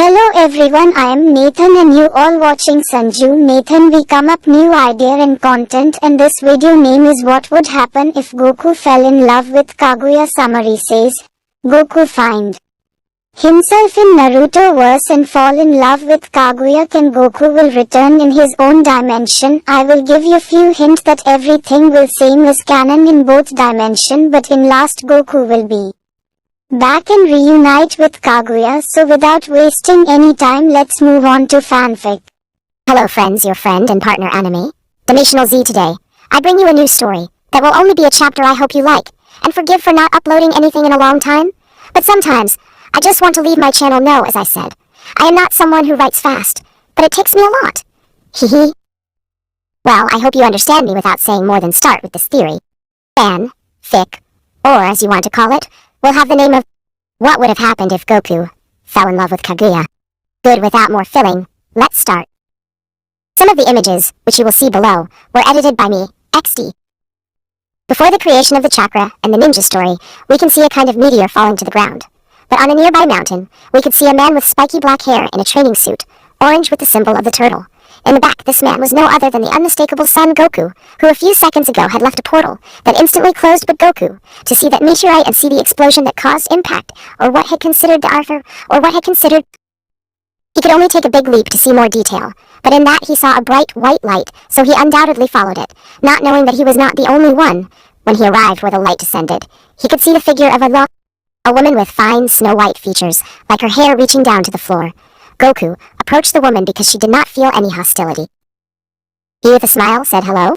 Hello everyone, I am Nathan and you all watching Sanju. Nathan, we come up new idea and content, and this video name is What Would Happen If Goku Fell in Love with Kaguya. Summary says, Goku find himself in Naruto verse and fall in love with Kaguya. Can Goku will return in his own dimension? I will give you few hint that everything will same as canon in both dimension, but in last Goku will be back and reunite with Kaguya. So without wasting any time, let's move on to fanfic. Hello friends, your friend and partner anime, Dimensional Z. Today, I bring you a new story that will only be a chapter I hope you like, and forgive for not uploading anything in a long time, but sometimes, I just want to leave my channel know, as I said, I am not someone who writes fast, but it takes me a lot. Hehe. Well, I hope you understand me without saying more than start with this theory. Fanfic, or as you want to call it, will have the name of What Would Have Happened If Goku Fell in Love with Kaguya. Good, without more filling, let's start. Some of the images, which you will see below, were edited by me, XD. Before the creation of the chakra and the ninja story, we can see a kind of meteor falling to the ground. But on a nearby mountain, we could see a man with spiky black hair in a training suit, orange with the symbol of the turtle. In the back, this man was no other than the unmistakable Son Goku, who a few seconds ago had left a portal that instantly closed but Goku, to see that meteorite and see the explosion that caused impact, or what had considered He could only take a big leap to see more detail, but in that he saw a bright white light, so he undoubtedly followed it, not knowing that he was not the only one. When he arrived where the light descended, he could see the figure of a woman with fine snow-white features, like her hair reaching down to the floor. Goku approached the woman because she did not feel any hostility. He, with a smile, said hello.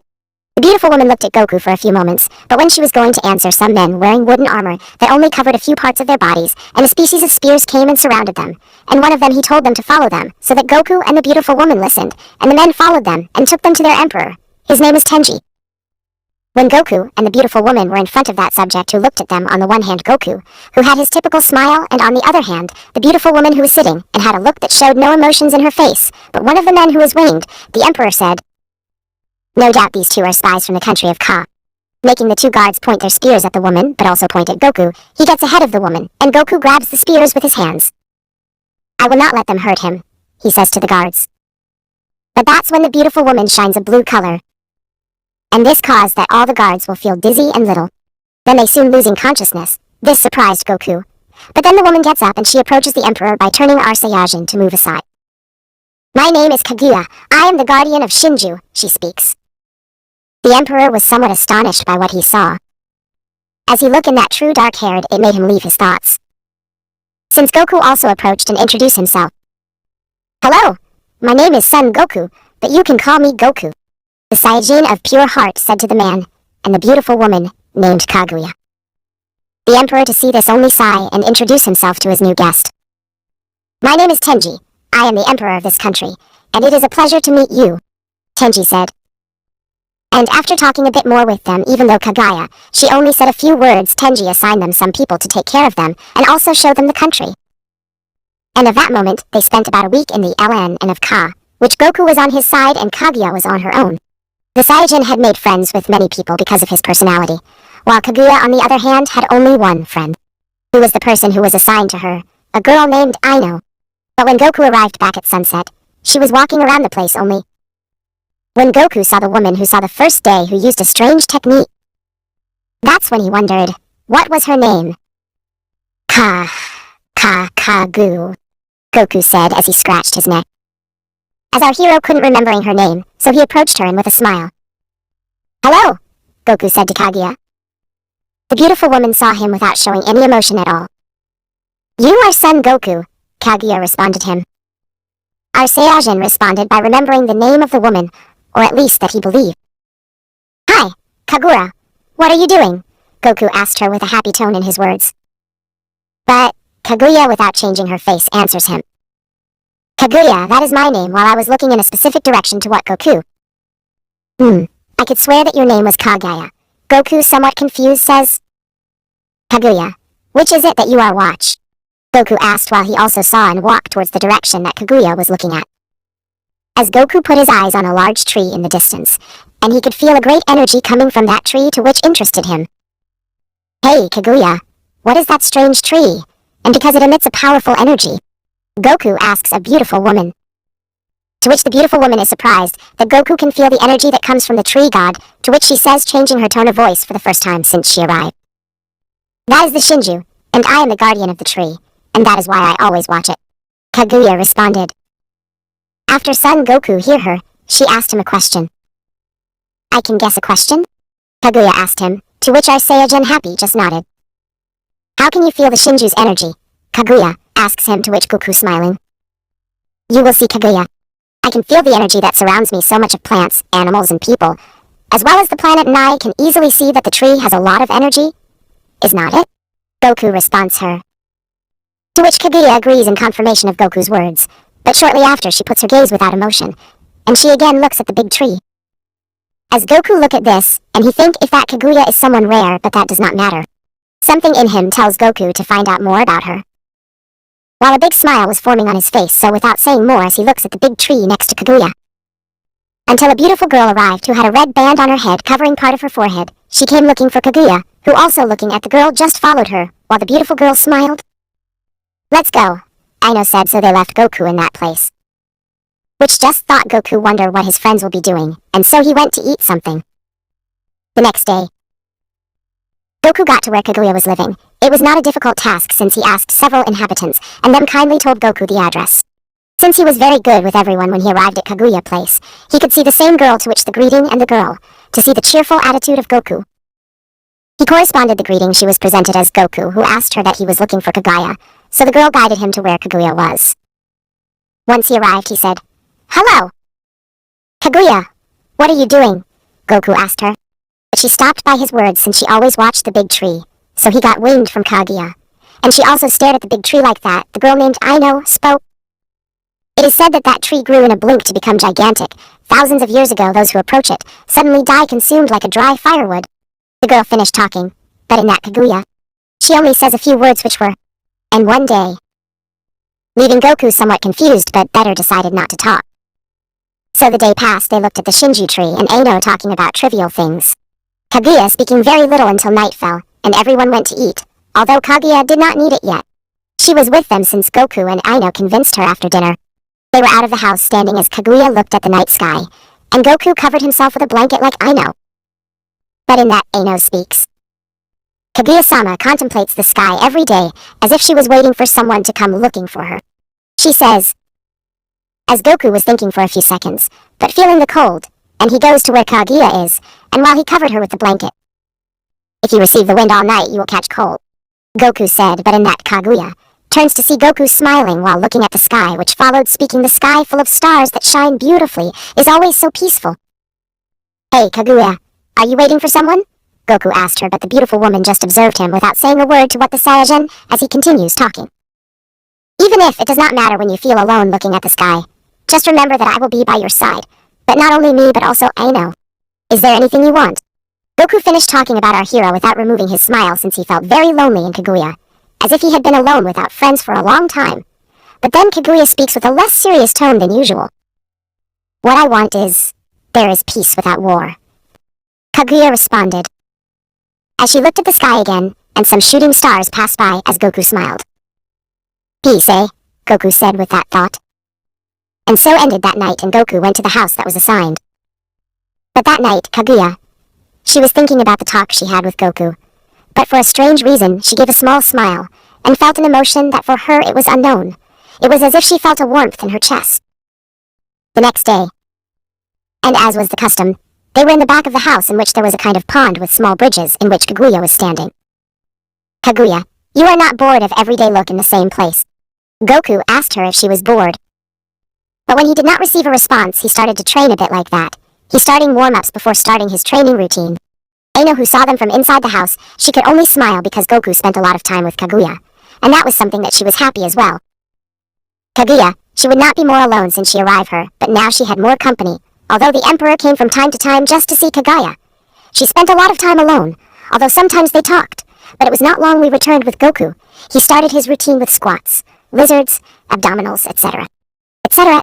The beautiful woman looked at Goku for a few moments, but when she was going to answer, some men wearing wooden armor that only covered a few parts of their bodies and a species of spears came and surrounded them, and one of them he told them to follow them, so that Goku and the beautiful woman listened, and the men followed them and took them to their emperor. His name is Tenji. When Goku and the beautiful woman were in front of that subject who looked at them, on the one hand Goku, who had his typical smile, and on the other hand, the beautiful woman who was sitting, and had a look that showed no emotions in her face, but one of the men who was winged, the emperor said, No doubt these two are spies from the country of Ka. Making the two guards point their spears at the woman, but also point at Goku, he gets ahead of the woman, and Goku grabs the spears with his hands. I will not let them hurt him, he says to the guards. But that's when the beautiful woman shines a blue color, and this caused that all the guards will feel dizzy and little. Then they soon losing consciousness. This surprised Goku. But then the woman gets up and she approaches the emperor by turning our Saiyajin to move aside. My name is Kaguya. I am the guardian of Shinju, she speaks. The emperor was somewhat astonished by what he saw. As he looked in that true dark-haired, it made him leave his thoughts. Since Goku also approached and introduced himself. Hello, my name is Son Goku, but you can call me Goku, the Saiyajin of pure heart said to the man, and the beautiful woman, named Kaguya. The emperor, to see this, only sigh and introduce himself to his new guest. My name is Tenji. I am the emperor of this country, and it is a pleasure to meet you, Tenji said. And after talking a bit more with them, even though Kaguya, she only said a few words, Tenji assigned them some people to take care of them, and also show them the country. And of that moment, they spent about a week in the LN and of Ka, which Goku was on his side and Kaguya was on her own. The Saiyajin had made friends with many people because of his personality, while Kaguya, on the other hand, had only one friend, who was the person who was assigned to her, a girl named Aino. But when Goku arrived back at sunset, she was walking around the place only. When Goku saw the woman who saw the first day who used a strange technique, that's when he wondered, what was her name? Kagu, Goku said as he scratched his neck. As our hero couldn't remembering her name, so he approached her and with a smile. Hello, Goku said to Kaguya. The beautiful woman saw him without showing any emotion at all. You are Son Goku, Kaguya responded him. Our Saiyajin responded by remembering the name of the woman, or at least that he believed. Hi, Kagura, what are you doing? Goku asked her with a happy tone in his words. But Kaguya, without changing her face, answers him. Kaguya, that is my name, while I was looking in a specific direction to what Goku. I could swear that your name was Kaguya. Goku, somewhat confused, says. Kaguya, which is it that you are watch? Goku asked while he also saw and walked towards the direction that Kaguya was looking at. As Goku put his eyes on a large tree in the distance, and he could feel a great energy coming from that tree to which interested him. Hey, Kaguya, what is that strange tree? And because it emits a powerful energy. Goku asks a beautiful woman. To which the beautiful woman is surprised that Goku can feel the energy that comes from the tree god, to which she says, changing her tone of voice for the first time since she arrived. That is the Shinju, and I am the guardian of the tree, and that is why I always watch it. Kaguya responded. After Son Goku hear her, she asked him a question. I can guess a question? Kaguya asked him, to which our Saiyajin Happy just nodded. How can you feel the Shinju's energy? Kaguya asks him, to which Goku smiling. You will see, Kaguya. I can feel the energy that surrounds me, so much of plants, animals, and people, as well as the planet, and I can easily see that the tree has a lot of energy. Is not it? Goku responds her. To which Kaguya agrees in confirmation of Goku's words, but shortly after she puts her gaze without emotion, and she again looks at the big tree. As Goku look at this, and he think if that Kaguya is someone rare, but that does not matter. Something in him tells Goku to find out more about her. While a big smile was forming on his face, so without saying more as he looks at the big tree next to Kaguya. Until a beautiful girl arrived who had a red band on her head covering part of her forehead. She came looking for Kaguya, who also looking at the girl just followed her, while the beautiful girl smiled. Let's go, Aino said, so they left Goku in that place. Which just thought Goku wonder what his friends will be doing, and so he went to eat something. The next day, Goku got to where Kaguya was living. It was not a difficult task since he asked several inhabitants, and them kindly told Goku the address. Since he was very good with everyone when he arrived at Kaguya place, he could see the same girl, to which the greeting and the girl, to see the cheerful attitude of Goku. He corresponded the greeting. She was presented as Goku, who asked her that he was looking for Kaguya, so the girl guided him to where Kaguya was. Once he arrived, he said, Hello! Kaguya, what are you doing? Goku asked her. But she stopped by his words since she always watched the big tree, so he got winged from Kaguya. And she also stared at the big tree like that. The girl named Aino spoke. It is said that that tree grew in a blink to become gigantic. Thousands of years ago, those who approach it suddenly die consumed like a dry firewood. The girl finished talking, but in that Kaguya, she only says a few words which were, and one day. Leaving Goku somewhat confused, but better decided not to talk. So the day passed. They looked at the Shinju tree and Aino talking about trivial things. Kaguya speaking very little until night fell, and everyone went to eat, although Kaguya did not need it yet. She was with them since Goku and Aino convinced her after dinner. They were out of the house standing as Kaguya looked at the night sky, and Goku covered himself with a blanket like Aino. But in that, Aino speaks. Kaguya-sama contemplates the sky every day, as if she was waiting for someone to come looking for her. She says, as Goku was thinking for a few seconds, but feeling the cold, and he goes to where Kaguya is, and while he covered her with the blanket. If you receive the wind all night, you will catch cold, Goku said, but in that Kaguya turns to see Goku smiling while looking at the sky, which followed, speaking, the sky full of stars that shine beautifully is always so peaceful. Hey, Kaguya, are you waiting for someone? Goku asked her, but the beautiful woman just observed him without saying a word to what the Saiyajin, as he continues talking. Even if it does not matter when you feel alone looking at the sky, just remember that I will be by your side, but not only me but also Aino. Is there anything you want? Goku finished talking about our hero without removing his smile since he felt very lonely in Kaguya, as if he had been alone without friends for a long time. But then Kaguya speaks with a less serious tone than usual. What I want is, there is peace without war. Kaguya responded. As she looked at the sky again, and some shooting stars passed by as Goku smiled. Peace, eh? Goku said with that thought. And so ended that night, and Goku went to the house that was assigned. But that night, Kaguya, she was thinking about the talk she had with Goku. But for a strange reason, she gave a small smile, and felt an emotion that for her it was unknown. It was as if she felt a warmth in her chest. The next day, and as was the custom, they were in the back of the house, in which there was a kind of pond with small bridges in which Kaguya was standing. Kaguya, you are not bored of everyday look in the same place? Goku asked her if she was bored. But when he did not receive a response, he started to train a bit like that. He starting warm-ups before starting his training routine. Aino, who saw them from inside the house, she could only smile because Goku spent a lot of time with Kaguya, and that was something that she was happy as well. Kaguya, she would not be more alone since she arrived her, but now she had more company, although the Emperor came from time to time just to see Kaguya. She spent a lot of time alone, although sometimes they talked, but it was not long we returned with Goku. He started his routine with squats, lizards, abdominals, etc. etc.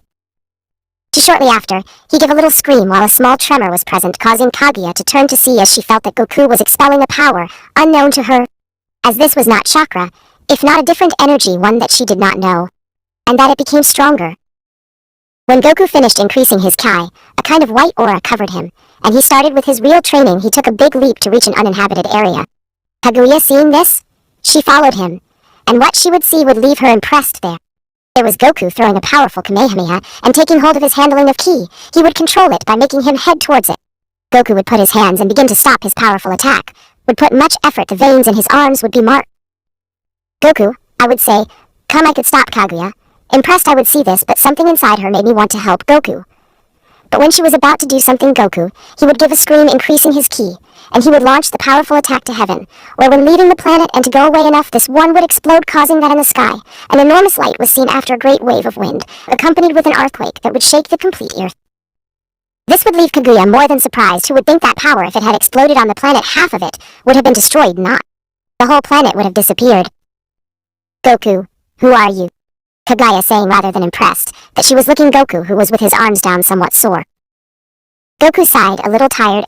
Shortly after, he gave a little scream while a small tremor was present, causing Kaguya to turn to see as she felt that Goku was expelling a power unknown to her, as this was not chakra, if not a different energy, one that she did not know. and that it became stronger. When Goku finished increasing his Kai, a kind of white aura covered him, and he started with his real training. He took a big leap to reach an uninhabited area. Kaguya, seeing this, she followed him, and what she would see would leave her impressed there. There was Goku throwing a powerful Kamehameha and taking hold of his handling of Ki. He would control it by making him head towards it. Goku would put his hands and begin to stop his powerful attack, would put much effort. The veins in his arms would be marked. Goku, I would say, come, I could stop Kaguya. Impressed, I would see this, but something inside her made me want to help Goku. But when she was about to do something, Goku, he would give a scream, increasing his Ki, and he would launch the powerful attack to heaven, where when leaving the planet and to go away enough, this one would explode, causing that in the sky, an enormous light was seen after a great wave of wind, accompanied with an earthquake that would shake the complete earth. This would leave Kaguya more than surprised, who would think that power, if it had exploded on the planet, half of it would have been destroyed, not. The whole planet would have disappeared. Goku, who are you? Kaguya saying, rather than impressed, that she was looking Goku, who was with his arms down, somewhat sore. Goku sighed, a little tired.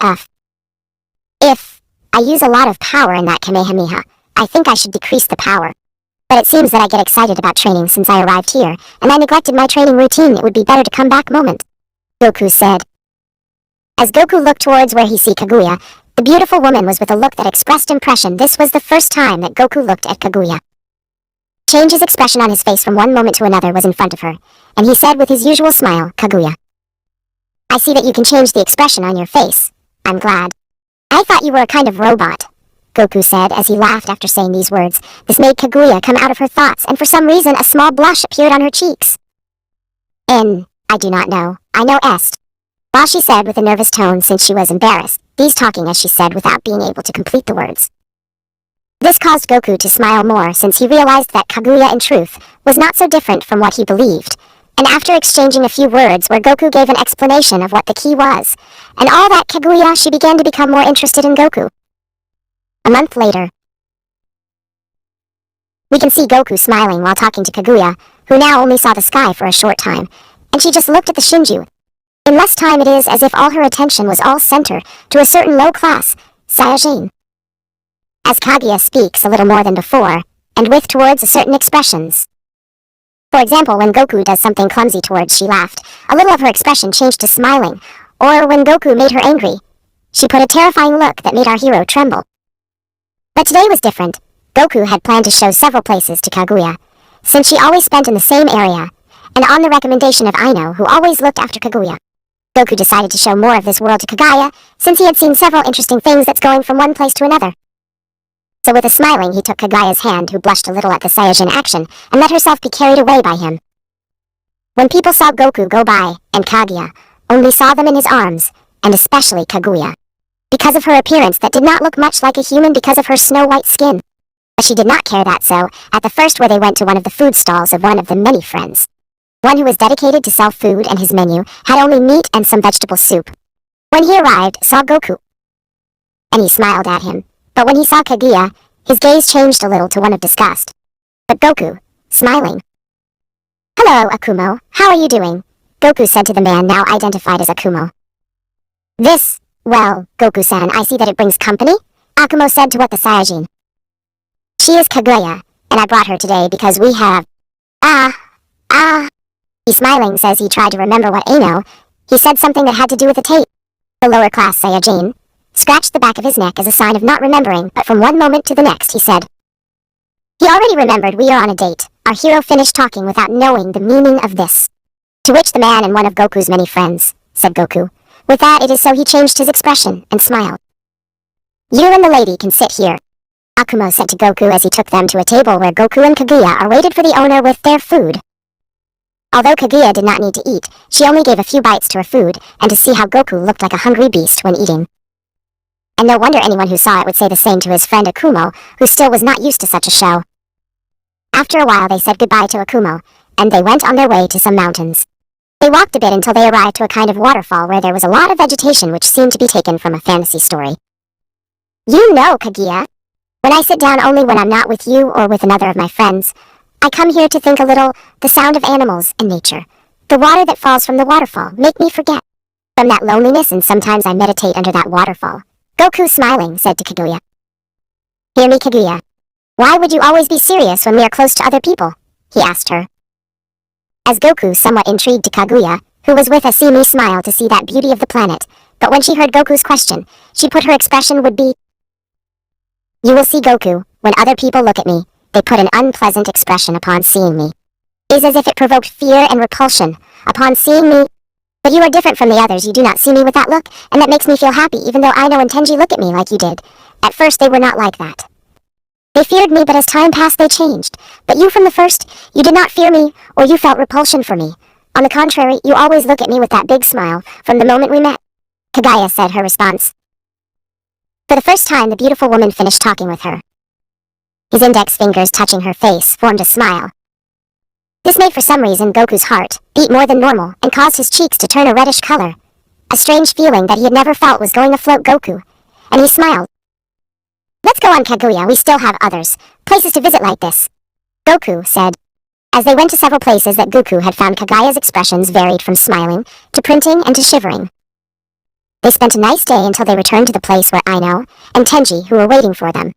If I use a lot of power in that Kamehameha, I think I should decrease the power. But it seems that I get excited about training since I arrived here, and I neglected my training routine. It would be better to come back moment. Goku said. As Goku looked towards where he see Kaguya, the beautiful woman was with a look that expressed impression. This was the first time that Goku looked at Kaguya. Change his expression on his face from one moment to another was in front of her, and he said with his usual smile, Kaguya. I see that you can change the expression on your face. I'm glad. I thought you were a kind of robot, Goku said as he laughed after saying these words. This made Kaguya come out of her thoughts, and for some reason a small blush appeared on her cheeks. I do not know. I know est. While she said with a nervous tone since she was embarrassed, these talking as she said without being able to complete the words. This caused Goku to smile more since he realized that Kaguya in truth was not so different from what he believed, and after exchanging a few words where Goku gave an explanation of what the Ki was, and all that, Kaguya, she began to become more interested in Goku. A month later, we can see Goku smiling while talking to Kaguya, who now only saw the sky for a short time, and she just looked at the Shinju. In less time it is as if all her attention was all centered to a certain low-class Saiyajin. As Kaguya speaks a little more than before, and with towards a certain expressions. For example, when Goku does something clumsy towards, she laughed. A little of her expression changed to smiling, or when Goku made her angry, she put a terrifying look that made our hero tremble. But today was different. Goku had planned to show several places to Kaguya, since she always spent in the same area, and on the recommendation of Aino, who always looked after Kaguya. Goku decided to show more of this world to Kaguya, since he had seen several interesting things that's going from one place to another. So with a smiling, he took Kaguya's hand, who blushed a little at the Saiyajin action, and let herself be carried away by him. When people saw Goku go by, and Kaguya only saw them in his arms, and especially Kaguya, because of her appearance that did not look much like a human because of her snow-white skin. But she did not care that, so, at the first where they went to one of the food stalls of one of the many friends. One who was dedicated to sell food, and his menu had only meat and some vegetable soup. When he arrived, saw Goku, and he smiled at him. But when he saw Kaguya, his gaze changed a little to one of disgust. But Goku, smiling. Hello, Akumo, how are you doing? Goku said to the man now identified as Akumo. Well, Goku-san, I see that it brings company, Akumo said to what the Saiyajin. She is Kaguya, and I brought her today because we have... He smiling says he tried to remember what Aino. He said something that had to do with the tape. The lower class Saiyajin scratched the back of his neck as a sign of not remembering, but from one moment to the next he said. He already remembered. We are on a date. Our hero finished talking without knowing the meaning of this. To which the man and one of Goku's many friends, said Goku. With that it is so he changed his expression, and smiled. You and the lady can sit here, Akumo said to Goku as he took them to a table where Goku and Kaguya are waited for the owner with their food. Although Kaguya did not need to eat, she only gave a few bites to her food, and to see how Goku looked like a hungry beast when eating. And no wonder anyone who saw it would say the same to his friend Akumo, who still was not used to such a show. After a while they said goodbye to Akumo, and they went on their way to some mountains. They walked a bit until they arrived to a kind of waterfall where there was a lot of vegetation which seemed to be taken from a fantasy story. You know, Kaguya, when I sit down only when I'm not with you or with another of my friends, I come here to think a little, the sound of animals and nature. The water that falls from the waterfall make me forget from that loneliness, and sometimes I meditate under that waterfall. Goku smiling said to Kaguya. Hear me, Kaguya. Why would you always be serious when we are close to other people? He asked her. As Goku, somewhat intrigued to Kaguya, who was with a see-me smile to see that beauty of the planet, but when she heard Goku's question, she put her expression would be, "You will see, Goku, when other people look at me, they put an unpleasant expression upon seeing me. Is as if it provoked fear and repulsion upon seeing me. But you are different from the others, you do not see me with that look, and that makes me feel happy even though Aino and Tenji look at me like you did. At first they were not like that. They feared me, but as time passed they changed. But you from the first, you did not fear me, or you felt repulsion for me. On the contrary, you always look at me with that big smile, from the moment we met," Kaguya said her response. For the first time, the beautiful woman finished talking with her. His index fingers touching her face formed a smile. This made for some reason Goku's heart beat more than normal and caused his cheeks to turn a reddish color. A strange feeling that he had never felt was going to float Goku, and he smiled. "Let's go on, Kaguya, we still have others, places to visit like this," Goku said. As they went to several places that Goku had found, Kaguya's expressions varied from smiling to printing and to shivering. They spent a nice day until they returned to the place where Aino and Tenji, who were waiting for them.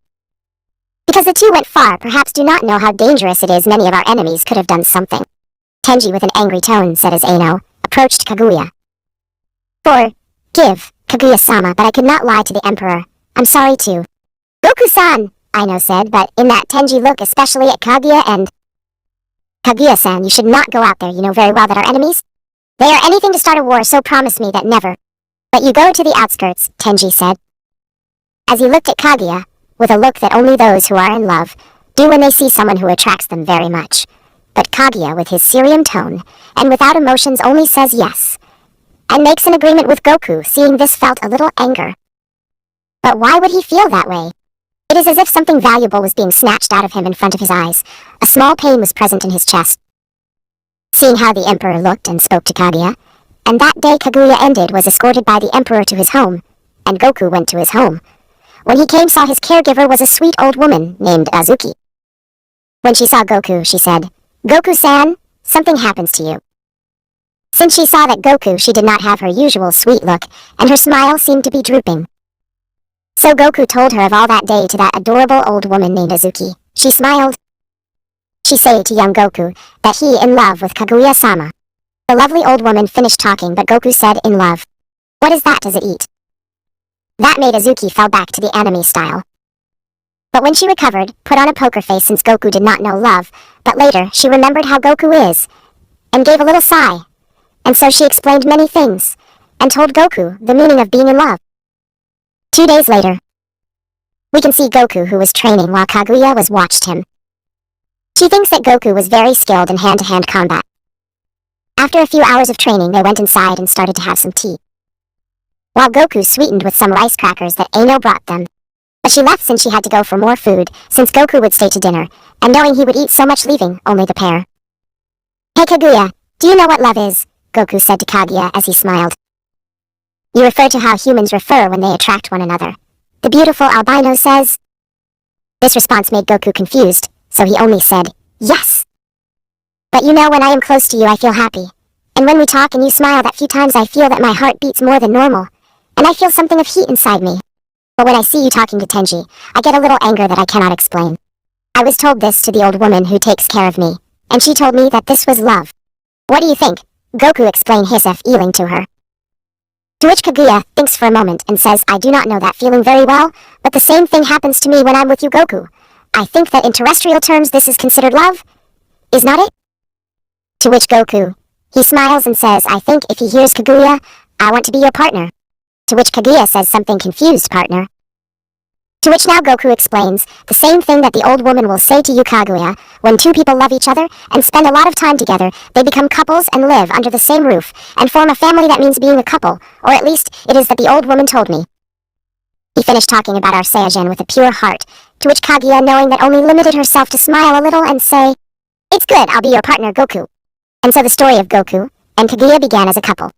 Because the two went far, perhaps do not know how dangerous it is, many of our enemies could have done something, Tenji with an angry tone said as Aino approached Kaguya. "Forgive, Kaguya-sama, but I could not lie to the Emperor. I'm sorry too." "Goku-san," Aino said, but in that Tenji look, especially at Kaguya and... "Kaguya-san, you should not go out there, you know very well that our enemies? They are anything to start a war, so promise me that never. But you go to the outskirts," Tenji said. As he looked at Kaguya, with a look that only those who are in love do when they see someone who attracts them very much. But Kaguya, with his serious tone, and without emotions, only says yes, and makes an agreement with Goku. Seeing this, felt a little anger. But why would he feel that way? It is as if something valuable was being snatched out of him in front of his eyes. A small pain was present in his chest. Seeing how the Emperor looked and spoke to Kaguya, and that day Kaguya ended was escorted by the Emperor to his home, and Goku went to his home. When he came, saw his caregiver was a sweet old woman named Azuki. When she saw Goku, she said, "Goku-san, something happens to you." Since she saw that Goku, she did not have her usual sweet look, and her smile seemed to be drooping. So Goku told her of all that day to that adorable old woman named Azuki. She smiled. She said to young Goku that he in love with Kaguya-sama. The lovely old woman finished talking, but Goku said, "In love. What is that? Does it eat?" That made Azuki fell back to the anime style. But when she recovered, put on a poker face since Goku did not know love, but later she remembered how Goku is, and gave a little sigh. And so she explained many things, and told Goku the meaning of being in love. 2 days later, we can see Goku, who was training while Kaguya was watched him. She thinks that Goku was very skilled in hand-to-hand combat. After a few hours of training, they went inside and started to have some tea, while Goku sweetened with some rice crackers that Aino brought them. But she left since she had to go for more food, since Goku would stay to dinner, and knowing he would eat so much, leaving only the pair. "Hey Kaguya, do you know what love is?" Goku said to Kaguya as he smiled. "You refer to how humans refer when they attract one another. The beautiful albino says." This response made Goku confused, so he only said, "Yes. But you know, when I am close to you I feel happy. And when we talk and you smile that few times, I feel that my heart beats more than normal, and I feel something of heat inside me. But when I see you talking to Tenji, I get a little anger that I cannot explain. I was told this to the old woman who takes care of me, and she told me that this was love. What do you think?" Goku explained his feeling to her. To which Kaguya thinks for a moment and says, "I do not know that feeling very well, but the same thing happens to me when I'm with you, Goku. I think that in terrestrial terms this is considered love. Is not it?" To which Goku, he smiles and says, "I think if he hears Kaguya, I want to be your partner." To which Kaguya says something confused, "Partner?" To which now Goku explains the same thing that the old woman will say to you, Kaguya. When two people love each other and spend a lot of time together, they become couples and live under the same roof and form a family. That means being a couple, or at least it is that the old woman told me. He finished talking about our Saiyajin with a pure heart, to which Kaguya, knowing that, only limited herself to smile a little and say, "It's good, I'll be your partner, Goku." And so the story of Goku and Kaguya began as a couple.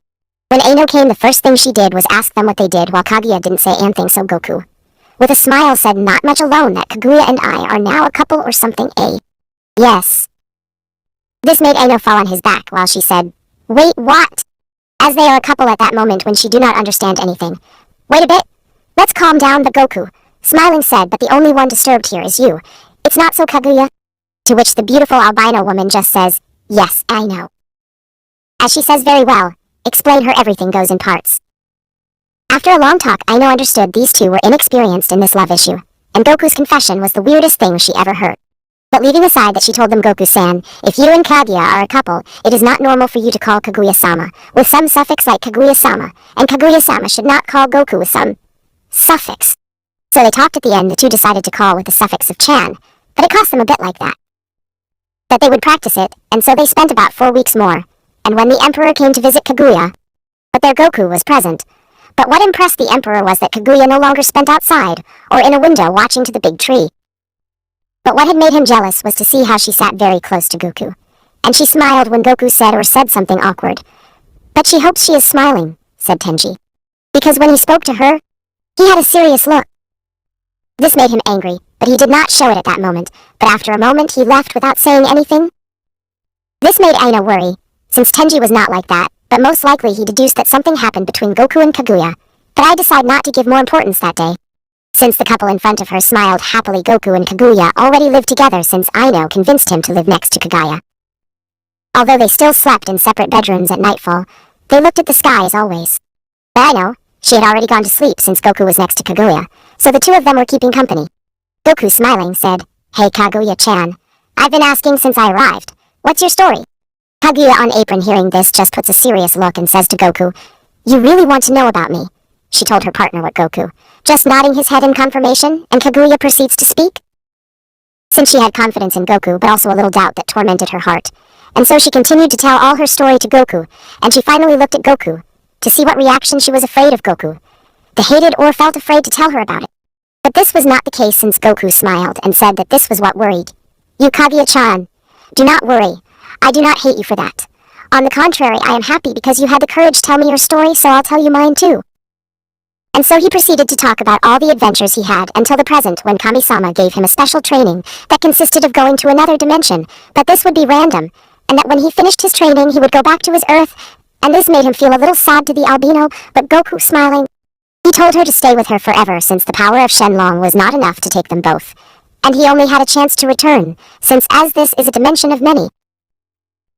When Aino came, the first thing she did was ask them what they did, while Kaguya didn't say anything, so Goku, with a smile, said, "Not much alone, that Kaguya and I are now a couple or something, eh?" "Yes." This made Aino fall on his back while she said, "Wait, what?" As they are a couple at that moment when she do not understand anything. "Wait a bit. Let's calm down," but Goku, smiling, said, "But the only one disturbed here is you. It's not so, Kaguya?" To which the beautiful albino woman just says, "Yes, I know." As she says very well, explain her everything goes in parts. After a long talk, Aino understood these two were inexperienced in this love issue, and Goku's confession was the weirdest thing she ever heard. But leaving aside that she told them, Goku-san, if you and Kaguya are a couple, it is not normal for you to call Kaguya-sama with some suffix like Kaguya-sama, and Kaguya-sama should not call Goku with some suffix. So they talked at the end. The two decided to call with the suffix of chan, but it cost them a bit like that. That they would practice it, and so they spent about 4 weeks more, and when the Emperor came to visit Kaguya, but their Goku was present. But what impressed the Emperor was that Kaguya no longer spent outside, or in a window watching to the big tree. But what had made him jealous was to see how she sat very close to Goku, and she smiled when Goku said something awkward. But she hopes she is smiling, said Tenji. Because when he spoke to her, he had a serious look. This made him angry, but he did not show it at that moment, but after a moment he left without saying anything. This made Aino worry, since Tenji was not like that, but most likely he deduced that something happened between Goku and Kaguya, but I decide not to give more importance that day. Since the couple in front of her smiled happily, Goku and Kaguya already lived together since Aino convinced him to live next to Kaguya. Although they still slept in separate bedrooms at nightfall, they looked at the sky as always. But Aino, she had already gone to sleep since Goku was next to Kaguya, so the two of them were keeping company. Goku, smiling, said, "Hey Kaguya-chan, I've been asking since I arrived. What's your story?" Kaguya on apron, hearing this, just puts a serious look and says to Goku, "You really want to know about me?" She told her partner what Goku, just nodding his head in confirmation, and Kaguya proceeds to speak. Since she had confidence in Goku, but also a little doubt that tormented her heart, and so she continued to tell all her story to Goku, and she finally looked at Goku, to see what reaction. She was afraid of Goku. They hated or felt afraid to tell her about it. But this was not the case, since Goku smiled and said that this was what worried. "You Kaguya-chan, do not worry. I do not hate you for that. On the contrary, I am happy because you had the courage to tell me your story, so I'll tell you mine too." And so he proceeded to talk about all the adventures he had until the present, when Kami-sama gave him a special training that consisted of going to another dimension, but this would be random, and that when he finished his training he would go back to his Earth, and this made him feel a little sad to the albino, but Goku, smiling, he told her to stay with her forever since the power of Shenlong was not enough to take them both, and he only had a chance to return, since as this is a dimension of many.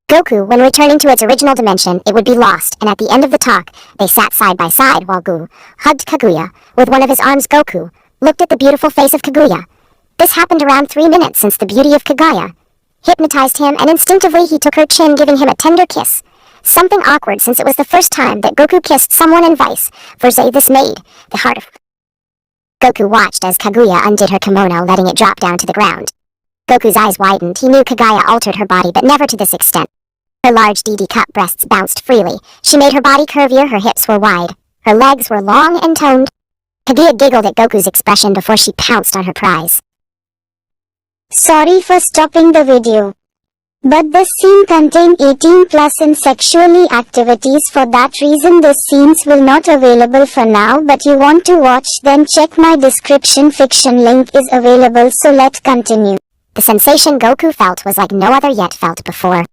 Goku, when returning to its original dimension, it would be lost, and at the end of the talk, they sat side by side while Gu hugged Kaguya. With one of his arms, Goku looked at the beautiful face of Kaguya. This happened around 3 minutes, since the beauty of Kaguya hypnotized him, and instinctively he took her chin, giving him a tender kiss. Something awkward, since it was the first time that Goku kissed someone, and vice versa. This made the heart of Goku watched as Kaguya undid her kimono, letting it drop down to the ground. Goku's eyes widened. He knew Kaguya altered her body, but never to this extent. Her large DD-cup breasts bounced freely. She made her body curvier, her hips were wide. Her legs were long and toned. Kaguya giggled at Goku's expression before she pounced on her prize. Sorry for stopping the video. But this scene contains 18+ and sexually activities. For that reason these scenes will not available for now, but you want to watch, then check my description. Fiction link is available, so let's continue. The sensation Goku felt was like no other yet felt before.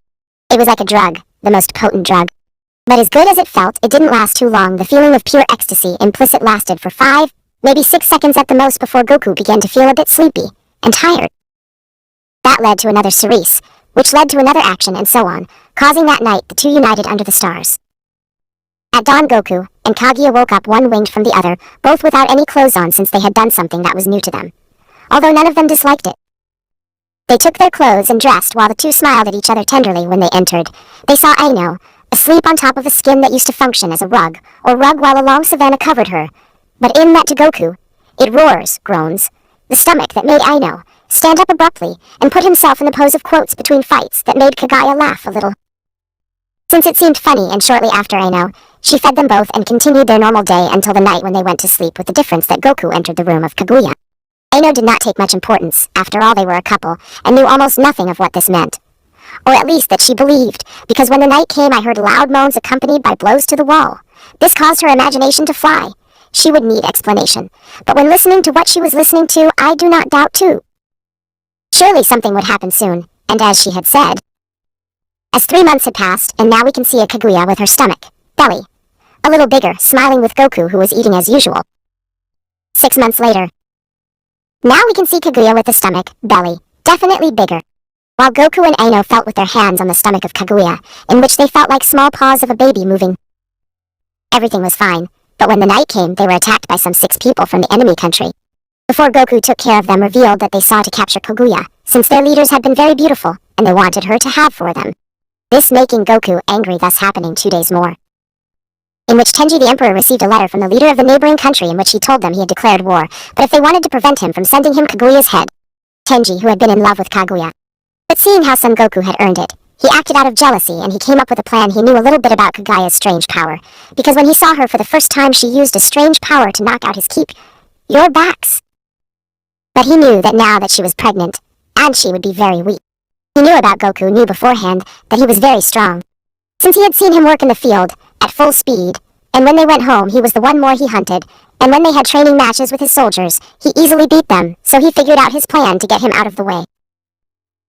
It was like a drug, the most potent drug. But as good as it felt, it didn't last too long. The feeling of pure ecstasy implicit lasted for 5, maybe 6 seconds at the most, before Goku began to feel a bit sleepy and tired. That led to another cerise, which led to another action, and so on, causing that night the two united under the stars. At dawn, Goku and Kaguya woke up one winged from the other, both without any clothes on, since they had done something that was new to them, although none of them disliked it. They took their clothes and dressed, while the two smiled at each other tenderly. When they entered, they saw Aino, asleep on top of a skin that used to function as a rug, while a long savanna covered her. But in that to Goku, it roars, groans, the stomach that made Aino stand up abruptly and put himself in the pose of quotes between fights that made Kaguya laugh a little, since it seemed funny. And shortly after Aino, she fed them both and continued their normal day until the night when they went to sleep, with the difference that Goku entered the room of Kaguya. Aino did not take much importance. After all, they were a couple, and knew almost nothing of what this meant. Or at least that she believed, because when the night came I heard loud moans accompanied by blows to the wall. This caused her imagination to fly. She would need explanation. But when listening to what she was listening to, I do not doubt too. Surely something would happen soon, and as she had said. As 3 months had passed, and now we can see a Kaguya with her stomach, belly, a little bigger, smiling with Goku, who was eating as usual. 6 months later. Now we can see Kaguya with the stomach, belly, definitely bigger. while Goku and Aino felt with their hands on the stomach of Kaguya, in which they felt like small paws of a baby moving. Everything was fine, but when the night came, they were attacked by some 6 people from the enemy country. Before Goku took care of them, revealed that they sought to capture Kaguya, since their leaders had been very beautiful, and they wanted her to have for them. This making Goku angry, thus happening 2 days more, in which Tenji the Emperor received a letter from the leader of the neighboring country in which he told them he had declared war, but if they wanted to prevent him from sending him Kaguya's head. Tenji, who had been in love with Kaguya, but seeing how Son Goku had earned it, he acted out of jealousy, and he came up with a plan. He knew a little bit about Kaguya's strange power, because when he saw her for the first time, she used a strange power to knock out his your backs. But he knew that now that she was pregnant, and she would be very weak. He knew about Goku, knew beforehand that he was very strong, since he had seen him work in the field, at full speed, and when they went home he was the one more he hunted, and when they had training matches with his soldiers, he easily beat them, so he figured out his plan to get him out of the way.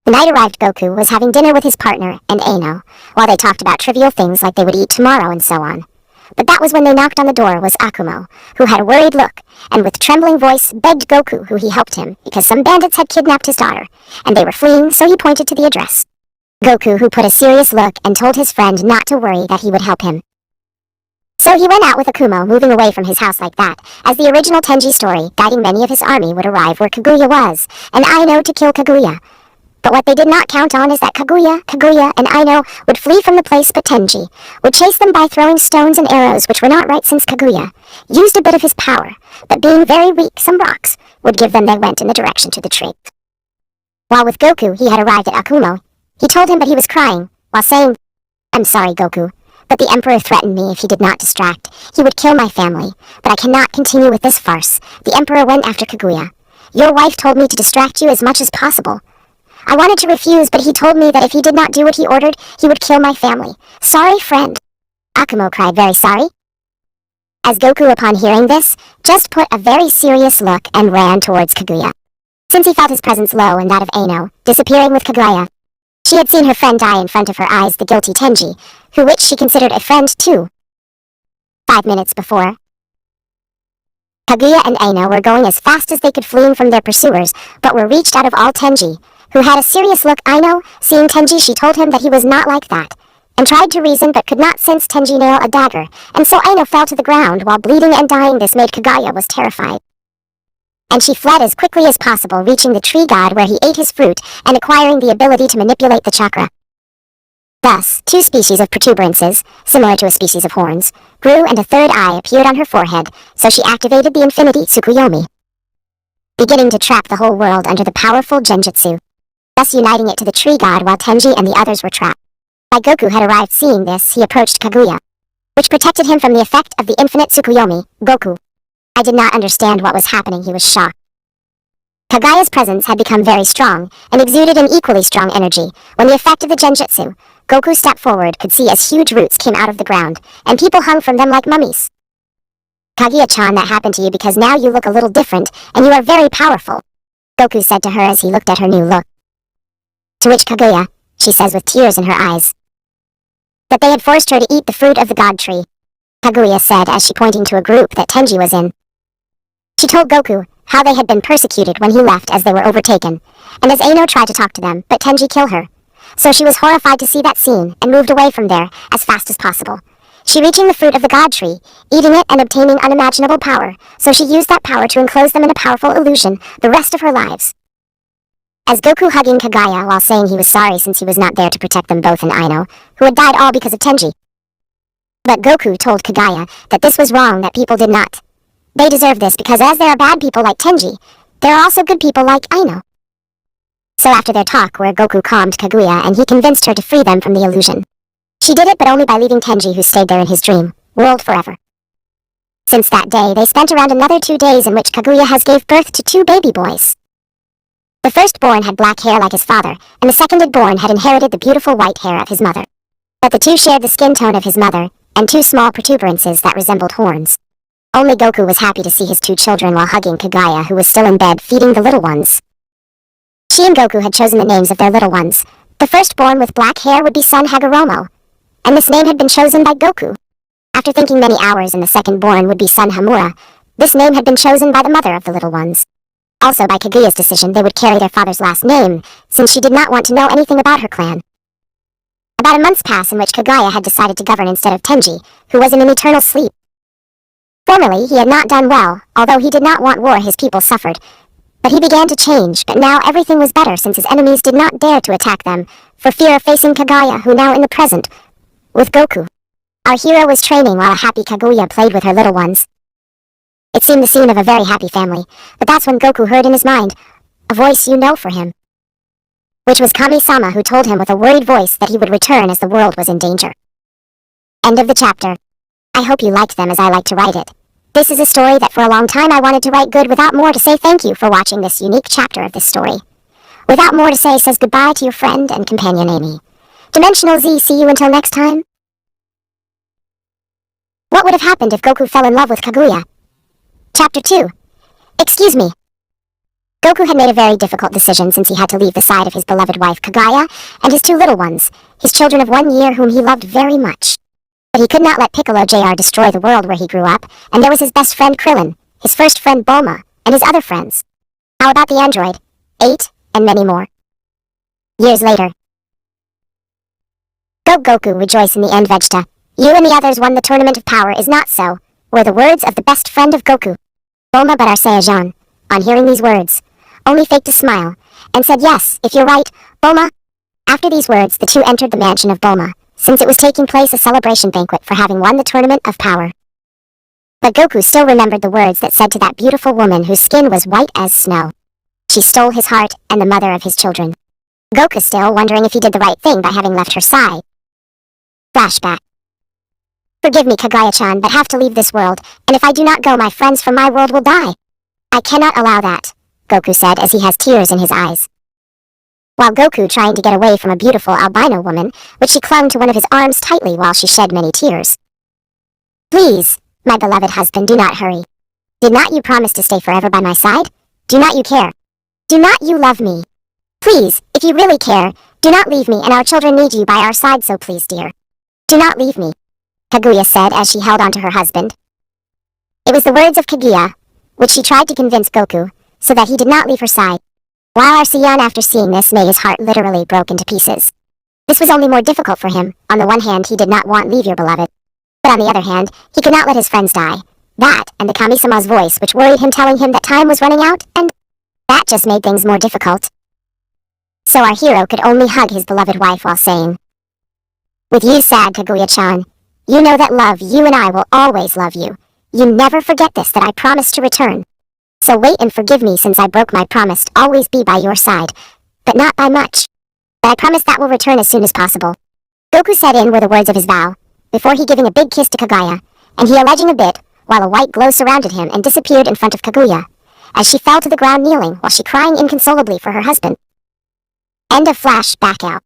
The night arrived, Goku was having dinner with his partner and Aino, while they talked about trivial things like they would eat tomorrow and so on. But that was when they knocked on the door was Akumo, who had a worried look, and with trembling voice begged Goku, who he helped him, because some bandits had kidnapped his daughter, and they were fleeing, so he pointed to the address. Goku, who put a serious look and told his friend not to worry, that he would help him. So he went out with Akumo, moving away from his house like that, as the original Tenji story, guiding many of his army, would arrive where Kaguya was, and Aino to kill Kaguya. But what they did not count on is that Kaguya, and Aino would flee from the place, but Tenji would chase them by throwing stones and arrows, which were not right since Kaguya used a bit of his power, but being very weak, some rocks would give them. They went in the direction to the tree. While with Goku, he had arrived at Akumo. He told him that he was crying, while saying, "I'm sorry, Goku, but the Emperor threatened me if he did not distract. He would kill my family, but I cannot continue with this farce. The Emperor went after Kaguya. Your wife told me to distract you as much as possible. I wanted to refuse, but he told me that if he did not do what he ordered, he would kill my family. Sorry, friend." Akumo cried, very sorry. As Goku, upon hearing this, just put a very serious look and ran towards Kaguya, since he felt his presence low and that of Aino, disappearing with Kaguya. She had seen her friend die in front of her eyes, the guilty Tenji, which she considered a friend too. 5 minutes before, Kaguya and Aino were going as fast as they could, fleeing from their pursuers, but were reached out of all Tenji, who had a serious look. Aino, seeing Tenji, she told him that he was not like that, and tried to reason but could not, since Tenji nail a dagger, and so Aino fell to the ground while bleeding and dying. This made Kaguya was terrified, and she fled as quickly as possible, reaching the tree god where he ate his fruit and acquiring the ability to manipulate the chakra. Thus, 2 species of protuberances, similar to a species of horns, grew, and a 3rd eye appeared on her forehead, so she activated the infinity Tsukuyomi, beginning to trap the whole world under the powerful Genjutsu, thus uniting it to the tree god while Tenji and the others were trapped. While Goku had arrived, seeing this, he approached Kaguya, which protected him from the effect of the infinite Tsukuyomi. Goku, I did not understand what was happening. He was shocked. Kaguya's presence had become very strong, and exuded an equally strong energy. When the effect of the Genjutsu, Goku stepped forward, could see as huge roots came out of the ground, and people hung from them like mummies. Kaguya-chan, that happened to you because now you look a little different, and you are very powerful, Goku said to her as he looked at her new look. To which Kaguya, she says with tears in her eyes, that they had forced her to eat the fruit of the god tree. Kaguya said as she pointing to a group that Tenji was in. She told Goku how they had been persecuted when he left as they were overtaken, and as Aino tried to talk to them, but Tenji killed her. So she was horrified to see that scene, and moved away from there as fast as possible. She reaching the fruit of the god tree, eating it and obtaining unimaginable power, so she used that power to enclose them in a powerful illusion the rest of her lives. As Goku hugging Kaguya while saying he was sorry since he was not there to protect them both and Aino, who had died all because of Tenji. But Goku told Kaguya that this was wrong, that people did not. They deserve this because as there are bad people like Tenji, there are also good people like Aino. So after their talk where Goku calmed Kaguya and he convinced her to free them from the illusion. She did it, but only by leaving Tenji, who stayed there in his dream world forever. Since that day, they spent around another 2 days in which Kaguya has gave birth to 2 baby boys. The firstborn had black hair like his father, and the secondborn had inherited the beautiful white hair of his mother. But the 2 shared the skin tone of his mother, and 2 small protuberances that resembled horns. Only Goku was happy to see his 2 children while hugging Kaguya, who was still in bed feeding the little ones. She and Goku had chosen the names of their little ones. The firstborn with black hair would be son Hagoromo, and this name had been chosen by Goku. After thinking many hours, and the secondborn would be son Hamura, this name had been chosen by the mother of the little ones. Also, by Kaguya's decision, they would carry their father's last name, since she did not want to know anything about her clan. About a month passed in which Kaguya had decided to govern instead of Tenji, who was in an eternal sleep. Formerly, he had not done well, although he did not want war his people suffered. But he began to change, but now everything was better since his enemies did not dare to attack them, for fear of facing Kaguya, who now in the present, with Goku. Our hero was training while a happy Kaguya played with her little ones. It seemed the scene of a very happy family, but that's when Goku heard in his mind a voice you know for him, which was Kami-sama, who told him with a worried voice that he would return as the world was in danger. End of the chapter. I hope you liked them as I like to write it. This is a story that for a long time I wanted to write good. Without more to say, thank you for watching this unique chapter of this story. Without more to say says goodbye to your friend and companion Amy. Dimensional Z, see you until next time. What would have happened if Goku fell in love with Kaguya? Chapter 2. Excuse me. Goku had made a very difficult decision since he had to leave the side of his beloved wife Kaguya and his two little ones, his children of 1 year whom he loved very much. But he could not let Piccolo Jr. destroy the world where he grew up, and there was his best friend Krillin, his first friend Bulma, and his other friends. How about the android? 8, and many more. Years later. Go Goku, rejoice in the end, Vegeta. You and the others won the Tournament of Power, is not so, were the words of the best friend of Goku. Bulma but Arsajan, on hearing these words, only faked a smile, and said yes, if you're right, Bulma. After these words, the two entered the mansion of Bulma, since it was taking place a celebration banquet for having won the Tournament of Power. But Goku still remembered the words that said to that beautiful woman whose skin was white as snow. She stole his heart and the mother of his children. Goku still wondering if he did the right thing by having left her side. Flashback. Forgive me, Kaguya-chan, but have to leave this world, and if I do not go, my friends from my world will die. I cannot allow that, Goku said as he has tears in his eyes. While Goku trying to get away from a beautiful albino woman, which she clung to one of his arms tightly while she shed many tears. Please, my beloved husband, do not hurry. Did not you promise to stay forever by my side? Do not you care? Do not you love me? Please, if you really care, do not leave me, and our children need you by our side, so please, dear. Do not leave me, Kaguya said as she held on to her husband. It was the words of Kaguya, which she tried to convince Goku, so that he did not leave her side. While Arsayan, after seeing this, his heart literally broke into pieces. This was only more difficult for him. On the one hand, he did not want leave your beloved. But on the other hand, he could not let his friends die. That, and the Kami-sama's voice, which worried him, telling him that time was running out, and that just made things more difficult. So our hero could only hug his beloved wife while saying, with you sad, Kaguya-chan, you know that love, you and I will always love you. You never forget this, that I promised to return. So wait and forgive me since I broke my promise to always be by your side, but not by much. But I promise that will return as soon as possible. Goku said in were the words of his vow, before he giving a big kiss to Kaguya, and he alleging a bit, while a white glow surrounded him and disappeared in front of Kaguya, as she fell to the ground kneeling while she crying inconsolably for her husband. End of flashback out.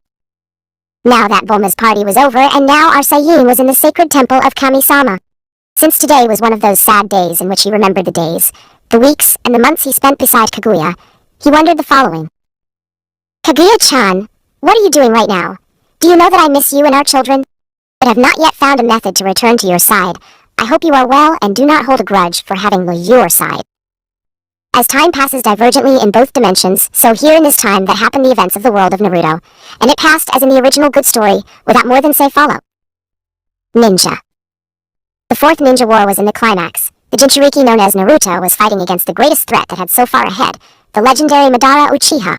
Now that Bulma's party was over, and now Arsayan was in the sacred temple of Kami-sama. Since today was one of those sad days in which he remembered the days, the weeks, and the months he spent beside Kaguya, he wondered the following. Kaguya-chan, what are you doing right now? Do you know that I miss you and our children, but have not yet found a method to return to your side? I hope you are well and do not hold a grudge for having your side. As time passes divergently in both dimensions, so here in this time that happened the events of the world of Naruto, and it passed as in the original good story, without more than say follow. Ninja. The fourth ninja war was in the climax. The Jinchuriki known as Naruto was fighting against the greatest threat that had so far ahead, the legendary Madara Uchiha,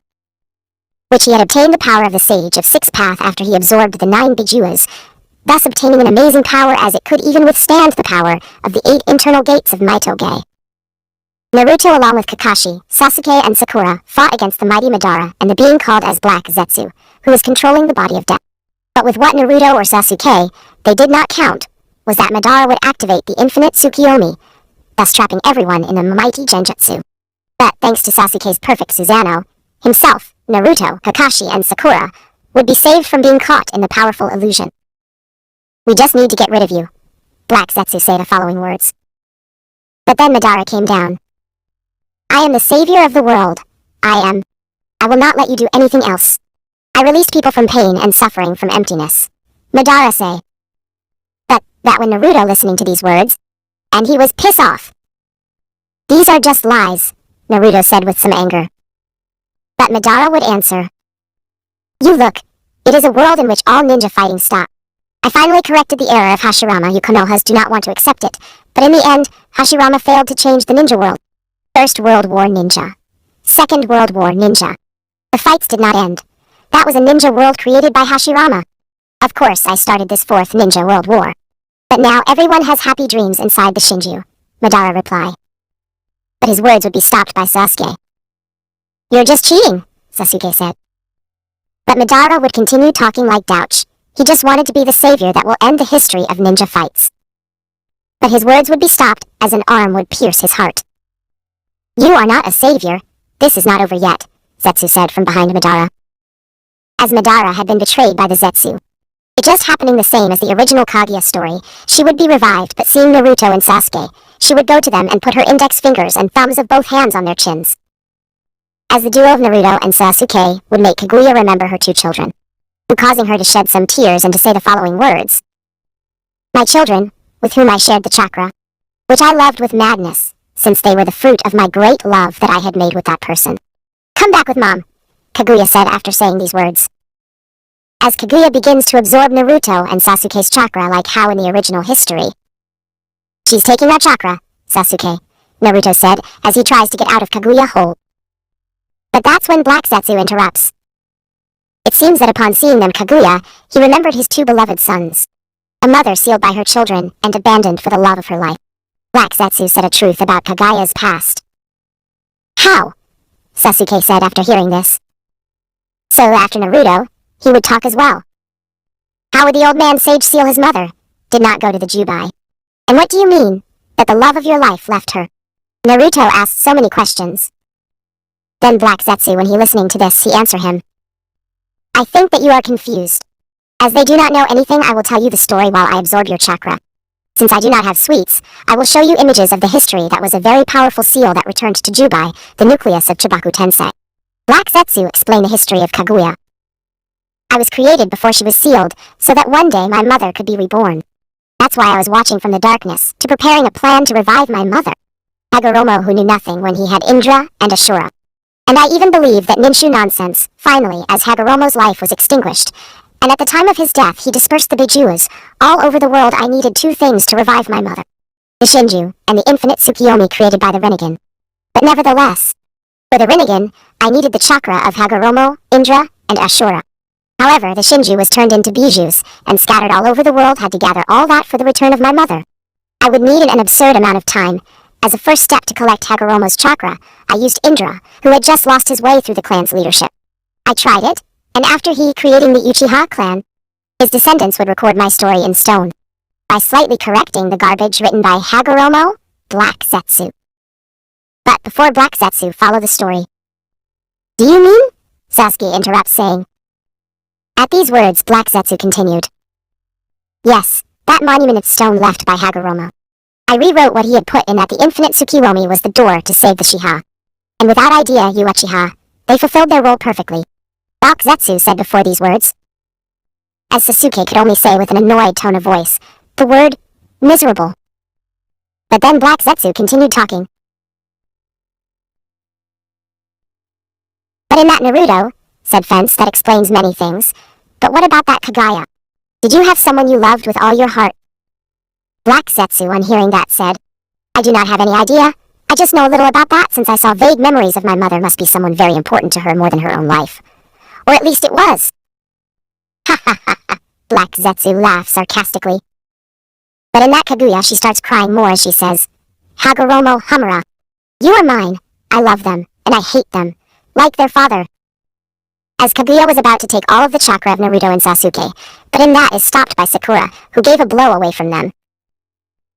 which he had obtained the power of the Sage of Six Path after he absorbed the 9 Bijuas, thus obtaining an amazing power as it could even withstand the power of the 8 internal gates of Mitoge. Naruto along with Kakashi, Sasuke and Sakura fought against the mighty Madara and the being called as Black Zetsu, who was controlling the body of death. But with what Naruto or Sasuke, they did not count, was that Madara would activate the infinite Tsukiyomi, thus trapping everyone in the mighty Genjutsu. But thanks to Sasuke's perfect Susanoo, himself, Naruto, Kakashi and Sakura would be saved from being caught in the powerful illusion. We just need to get rid of you, Black Zetsu say the following words. But then Madara came down. I am the savior of the world. I will not let you do anything else. I released people from pain and suffering from emptiness. Madara say. But that when Naruto listening to these words, and he was pissed off. These are just lies. Naruto said with some anger. But Madara would answer. You look. It is a world in which all ninja fighting stop. I finally corrected the error of Hashirama. You Konohas do not want to accept it, but in the end, Hashirama failed to change the ninja world. First World War Ninja. Second World War Ninja. The fights did not end. That was a ninja world created by Hashirama. Of course, I started this fourth ninja world war. But now everyone has happy dreams inside the Shinju, Madara replied. But his words would be stopped by Sasuke. You're just cheating, Sasuke said. But Madara would continue talking like Douch. He just wanted to be the savior that will end the history of ninja fights. But his words would be stopped as an arm would pierce his heart. You are not a savior. This is not over yet, Zetsu said from behind Madara. As Madara had been betrayed by the Zetsu. It just happening the same as the original Kaguya story, she would be revived, but seeing Naruto and Sasuke, she would go to them and put her index fingers and thumbs of both hands on their chins. As the duo of Naruto and Sasuke would make Kaguya remember her two children, causing her to shed some tears and to say the following words. My children, with whom I shared the chakra, which I loved with madness, since they were the fruit of my great love that I had made with that person. Come back with Mom, Kaguya said after saying these words. As Kaguya begins to absorb Naruto and Sasuke's chakra like how in the original history. She's taking our chakra, Sasuke, Naruto said as he tries to get out of Kaguya hold. But that's when Black Zetsu interrupts. It seems that upon seeing them Kaguya, he remembered his two beloved sons. A mother sealed by her children and abandoned for the love of her life. Black Zetsu said a truth about Kaguya's past. How? Sasuke said after hearing this. So after Naruto, he would talk as well. How would the old man sage seal his mother? Did not go to the Jubai. And what do you mean, that the love of your life left her? Naruto asked so many questions. Then Black Zetsu, when he listening to this, he answered him. I think that you are confused. As they do not know anything, I will tell you the story while I absorb your chakra. Since I do not have sweets, I will show you images of the history that was a very powerful seal that returned to Jubai, the nucleus of Chibaku Tensei. Black Zetsu explained the history of Kaguya. I was created before she was sealed, so that one day my mother could be reborn. That's why I was watching from the darkness, to preparing a plan to revive my mother. Hagoromo who knew nothing when he had Indra and Ashura. And I even believe that Ninshu nonsense, finally, as Hagoromo's life was extinguished, and at the time of his death he dispersed the Bijuas, all over the world I needed two things to revive my mother. The Shinju, and the infinite Tsukiyomi created by the Rinnegan. But nevertheless, for the Rinnegan, I needed the chakra of Hagoromo, Indra, and Ashura. However, the Shinju was turned into Bijus, and scattered all over the world had to gather all that for the return of my mother. I would need an absurd amount of time. As a first step to collect Hagoromo's chakra, I used Indra, who had just lost his way through the clan's leadership. I tried it, and after he creating the Uchiha clan, his descendants would record my story in stone, by slightly correcting the garbage written by Hagoromo, Black Zetsu. But before Black Zetsu follow the story. Do you mean? Sasuke interrupts saying. At these words Black Zetsu continued. Yes, that monument of stone left by Hagoromo. I rewrote what he had put in that the infinite Tsukiyomi was the door to save the Shiha. And without idea, you Uchiha, they fulfilled their role perfectly. Black Zetsu said before these words. As Sasuke could only say with an annoyed tone of voice, the word, miserable. But then Black Zetsu continued talking. But in that Naruto, said Fence, that explains many things. But what about that Kaguya? Did you have someone you loved with all your heart? Black Zetsu, on hearing that, said, I do not have any idea. I just know a little about that since I saw vague memories of my mother must be someone very important to her more than her own life. Or at least it was. Ha ha ha ha, Black Zetsu laughs sarcastically. But in that Kaguya she starts crying more as she says, Hagoromo Hamura. You are mine. I love them, and I hate them. Like their father. As Kaguya was about to take all of the chakra of Naruto and Sasuke, but in that is stopped by Sakura, who gave a blow away from them.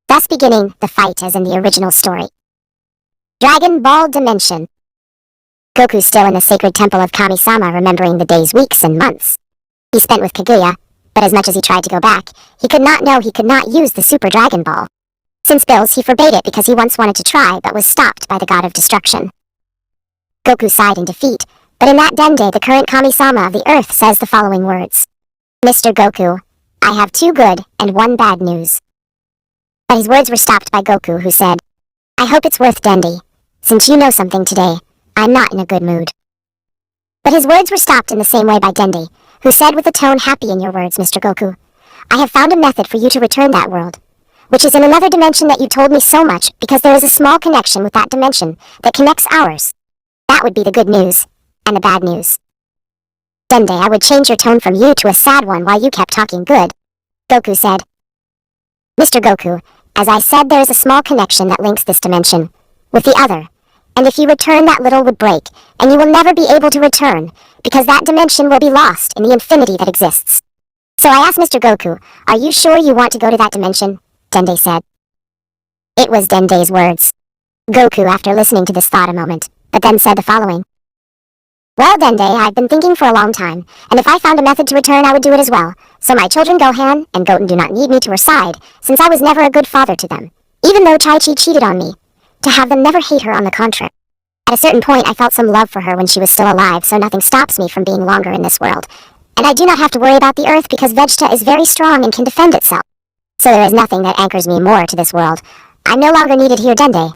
Thus beginning the fight as in the original story. Dragon Ball Dimension. Goku still in the sacred temple of Kami-sama remembering the days, weeks, and months he spent with Kaguya, but as much as he tried to go back, he could not know he could not use the Super Dragon Ball. Since Bills he forbade it because he once wanted to try but was stopped by the god of destruction. Goku sighed in defeat, but in that Dende the current Kami-sama of the earth says the following words. Mr. Goku, I have two good and one bad news. But his words were stopped by Goku who said, I hope it's worth Dende. Since you know something today, I'm not in a good mood." But his words were stopped in the same way by Dende, who said with a tone happy in your words, Mr. Goku. "I have found a method for you to return that world, which is in another dimension that you told me so much because there is a small connection with that dimension that connects ours. That would be the good news, and the bad news." "Dende, I would change your tone from you to a sad one while you kept talking good," Goku said. "Mr. Goku, as I said, there is a small connection that links this dimension with the other, and if you return, that little would break, and you will never be able to return, because that dimension will be lost in the infinity that exists. So I asked Mr. Goku, are you sure you want to go to that dimension?" Dende said. It was Dende's words. Goku, after listening to this, thought a moment, but then said the following. "Well, Dende, I've been thinking for a long time, and if I found a method to return, I would do it as well. So my children Gohan and Goten do not need me to her side, since I was never a good father to them, even though Chi-Chi cheated on me. To have them never hate her, on the contrary. At a certain point, I felt some love for her when she was still alive, so nothing stops me from being longer in this world. And I do not have to worry about the Earth because Vegeta is very strong and can defend itself. So there is nothing that anchors me more to this world. I'm no longer needed here, Dende.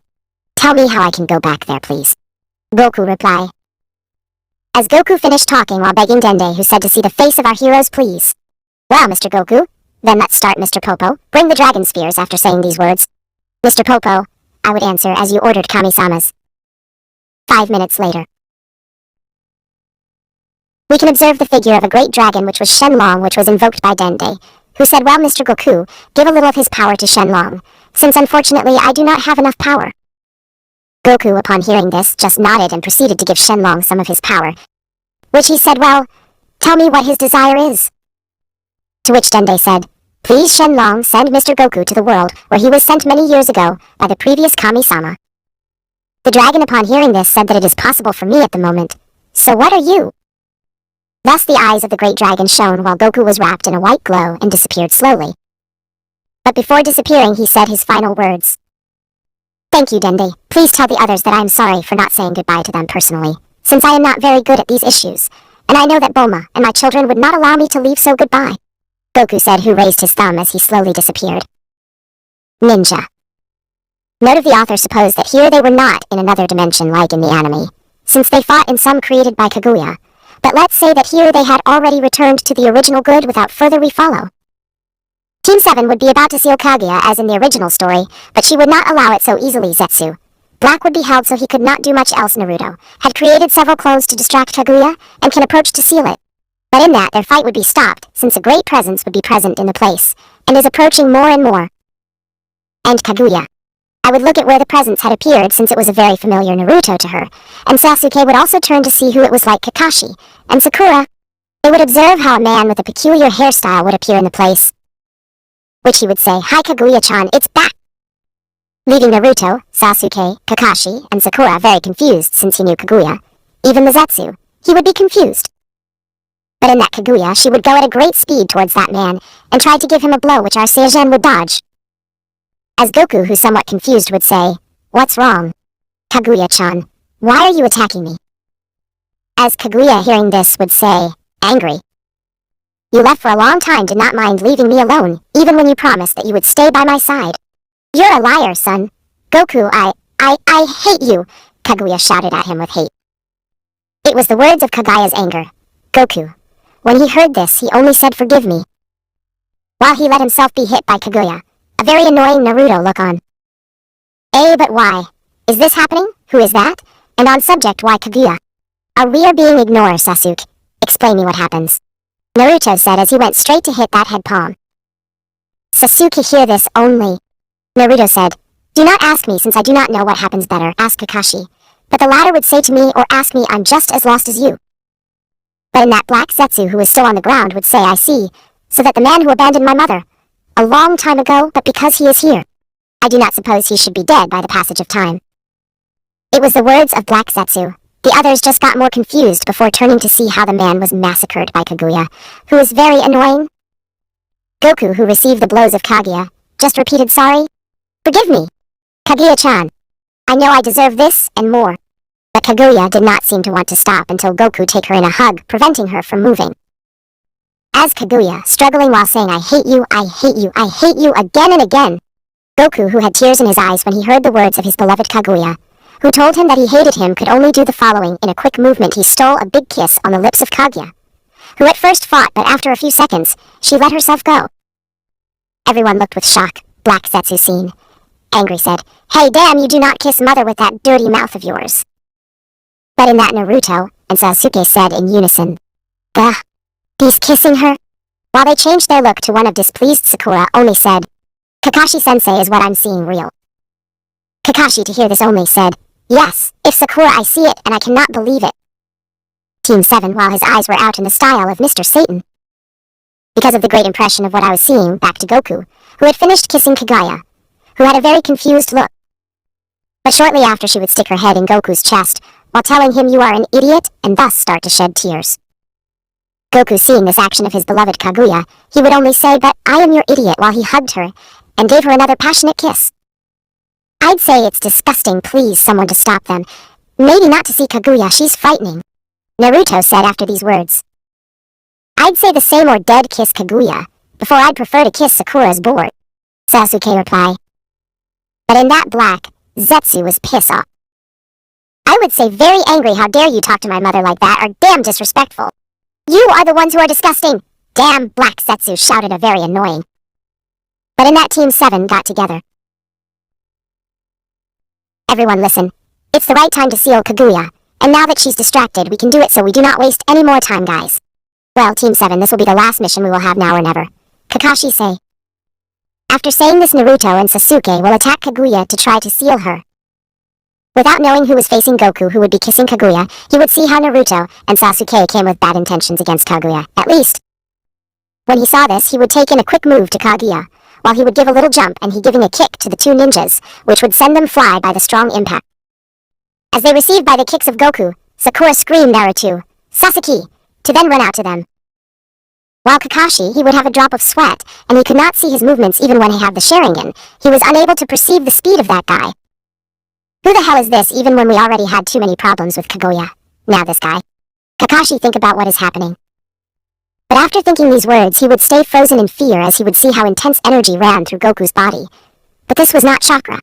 Tell me how I can go back there, please." Goku replied. As Goku finished talking while begging Dende, who said to see the face of our heroes, please. "Well, Mr. Goku, then let's start, Mr. Popo. Bring the dragon spheres." After saying these words, "Mr. Popo," I would answer as you ordered, Kami-samas. 5 minutes later. We can observe the figure of a great dragon which was Shenlong, which was invoked by Dende, who said, "Well, Mr. Goku, give a little of his power to Shenlong, since unfortunately I do not have enough power." Goku, upon hearing this, just nodded and proceeded to give Shenlong some of his power, which he said, "Well, tell me what his desire is." To which Dende said, "Please, Shenlong, send Mr. Goku to the world where he was sent many years ago by the previous Kami-sama." The dragon, upon hearing this, said that it is possible for me at the moment. So what are you? Thus the eyes of the great dragon shone while Goku was wrapped in a white glow and disappeared slowly. But before disappearing, he said his final words. "Thank you, Dende. Please tell the others that I am sorry for not saying goodbye to them personally, since I am not very good at these issues, and I know that Bulma and my children would not allow me to leave, so goodbye," Goku said, who raised his thumb as he slowly disappeared. Ninja. Note of the author supposed that here they were not in another dimension like in the anime, since they fought in some created by Kaguya, but let's say that here they had already returned to the original good without further refollow. Team 7 would be about to seal Kaguya as in the original story, but she would not allow it so easily. Zetsu, Black would be held so he could not do much else. Naruto had created several clones to distract Kaguya and can approach to seal it. But in that, their fight would be stopped, since a great presence would be present in the place, and is approaching more and more. And Kaguya. I would look at where the presence had appeared, since it was a very familiar Naruto to her, and Sasuke would also turn to see who it was, like Kakashi and Sakura. They would observe how a man with a peculiar hairstyle would appear in the place, which he would say, "Hi Kaguya-chan, it's back!" Leaving Naruto, Sasuke, Kakashi, and Sakura very confused, since he knew Kaguya. Even the Zetsu, he would be confused. But in that Kaguya, she would go at a great speed towards that man, and try to give him a blow which our Seijen would dodge. As Goku, who somewhat confused, would say, "What's wrong? Kaguya-chan, why are you attacking me?" As Kaguya, hearing this, would say, angry, "You left for a long time, did not mind leaving me alone, even when you promised that you would stay by my side. You're a liar, son. Goku, I hate you," Kaguya shouted at him with hate. It was the words of Kaguya's anger. Goku. When he heard this, he only said, "Forgive me," while he let himself be hit by Kaguya. A very annoying Naruto look on. But why? Is this happening? Who is that? And on subject, why Kaguya? We are being ignored, Sasuke. Explain me what happens. Naruto said as he went straight to hit that head palm. Sasuke hear this only. Naruto said, "Do not ask me, since I do not know what happens. Better ask Kakashi." But the latter would say to me or ask me, "I'm just as lost as you." But in that black Zetsu, who was still on the ground, would say, "I see, so that the man who abandoned my mother a long time ago, but because he is here, I do not suppose he should be dead by the passage of time." It was the words of Black Zetsu. The others just got more confused before turning to see how the man was massacred by Kaguya, who was very annoying. Goku, who received the blows of Kaguya, just repeated, "Sorry? Forgive me, Kaguya-chan. I know I deserve this and more." But Kaguya did not seem to want to stop until Goku take her in a hug, preventing her from moving. As Kaguya, struggling while saying, "I hate you, I hate you, I hate you," again and again, Goku, who had tears in his eyes when he heard the words of his beloved Kaguya, who told him that he hated him, could only do the following. In a quick movement, he stole a big kiss on the lips of Kaguya, who at first fought, but after a few seconds, she let herself go. Everyone looked with shock. Black Zetsu seen. Angry said, "Hey, damn, you do not kiss mother with that dirty mouth of yours." But in that, Naruto and Sasuke said in unison, "Ugh, he's kissing her?" While they changed their look to one of displeased, Sakura only said, "Kakashi-sensei, is what I'm seeing real?" Kakashi, to hear this, only said, "Yes, if Sakura, I see it, and I cannot believe it." Team 7, while his eyes were out in the style of Mr. Satan. Because of the great impression of what I was seeing, back to Goku, who had finished kissing Kaguya, who had a very confused look. But shortly after, she would stick her head in Goku's chest, while telling him, "You are an idiot," and thus start to shed tears. Goku, seeing this action of his beloved Kaguya, he would only say, "But I am your idiot," while he hugged her, and gave her another passionate kiss. I'd say it's disgusting, please someone to stop them. Maybe not to see Kaguya, she's frightening. Naruto said after these words. I'd say the same or dead kiss Kaguya, before I'd prefer to kiss Sakura's board. Sasuke replied. But in that, Black Zetsu was pissed off. I would say very angry, "How dare you talk to my mother like that, or damn disrespectful. You are the ones who are disgusting." Damn, Black Zetsu shouted, a very annoying. But in that, Team 7 got together. Everyone listen. It's the right time to seal Kaguya, and now that she's distracted, we can do it, so we do not waste any more time, guys. Well, Team 7, this will be the last mission we will have now or never. Kakashi say. After saying this, Naruto and Sasuke will attack Kaguya to try to seal her. Without knowing who was facing Goku, who would be kissing Kaguya, he would see how Naruto and Sasuke came with bad intentions against Kaguya, at least. When he saw this, he would take in a quick move to Kaguya, while he would give a little jump and he giving a kick to the two ninjas, which would send them fly by the strong impact. As they received by the kicks of Goku, Sakura screamed Naruto, "Sasuke!" to then run out to them. While Kakashi, he would have a drop of sweat, and he could not see his movements even when he had the Sharingan. He was unable to perceive the speed of that guy. Who the hell is this, even when we already had too many problems with Kaguya? Now this guy. Kakashi think about what is happening. But after thinking these words, he would stay frozen in fear as he would see how intense energy ran through Goku's body. But this was not chakra.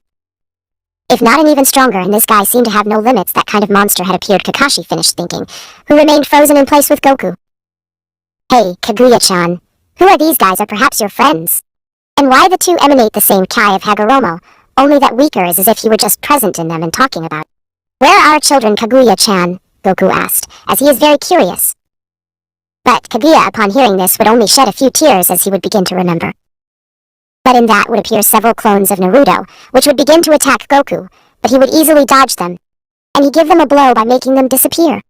If not, an even stronger, and this guy seemed to have no limits. That kind of monster had appeared, Kakashi finished thinking, who remained frozen in place with Goku. Hey, Kaguya-chan, who are these guys, or perhaps your friends? And why the two emanate the same Kai of Hagoromo, only that weaker is as if you were just present in them and talking about. Where are our children, Kaguya-chan? Goku asked, as he is very curious. But Kaguya, upon hearing this, would only shed a few tears as he would begin to remember. But in that would appear several clones of Naruto, which would begin to attack Goku, but he would easily dodge them, and he'd give them a blow by making them disappear.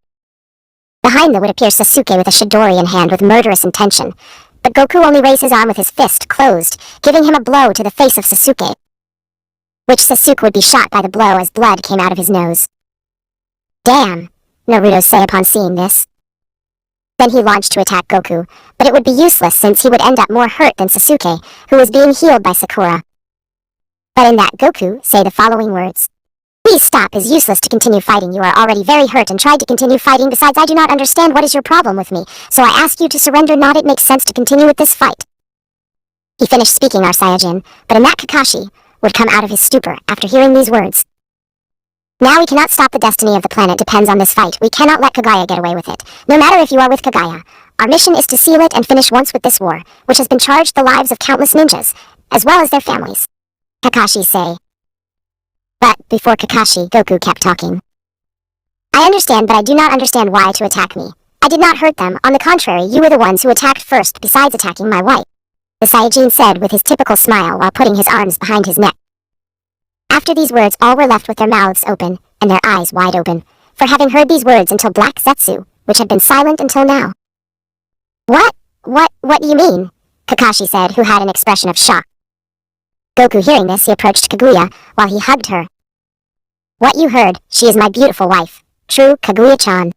Behind them would appear Sasuke with a Chidori in hand with murderous intention, but Goku only raised his arm with his fist closed, giving him a blow to the face of Sasuke, which Sasuke would be shot by the blow as blood came out of his nose. Damn, Naruto say upon seeing this. Then he launched to attack Goku, but it would be useless since he would end up more hurt than Sasuke, who was being healed by Sakura. But in that, Goku say the following words. Please stop, it's useless to continue fighting, you are already very hurt and tried to continue fighting, besides I do not understand what is your problem with me, so I ask you to surrender, not it makes sense to continue with this fight. He finished speaking our Saiyajin, but in that Kakashi would come out of his stupor after hearing these words. Now we cannot stop, the destiny of the planet depends on this fight, we cannot let Kaguya get away with it, no matter if you are with Kaguya. Our mission is to seal it and finish once with this war, which has been charged the lives of countless ninjas, as well as their families. Kakashi say. But, before Kakashi, Goku kept talking. I understand, but I do not understand why to attack me. I did not hurt them, on the contrary, you were the ones who attacked first, besides attacking my wife. The Saiyajin said with his typical smile while putting his arms behind his neck. After these words, all were left with their mouths open, and their eyes wide open, for having heard these words until Black Zetsu, which had been silent until now. What do you mean? Kakashi said, who had an expression of shock. Goku hearing this, he approached Kaguya, while he hugged her. What you heard, she is my beautiful wife. True, Kaguya-chan.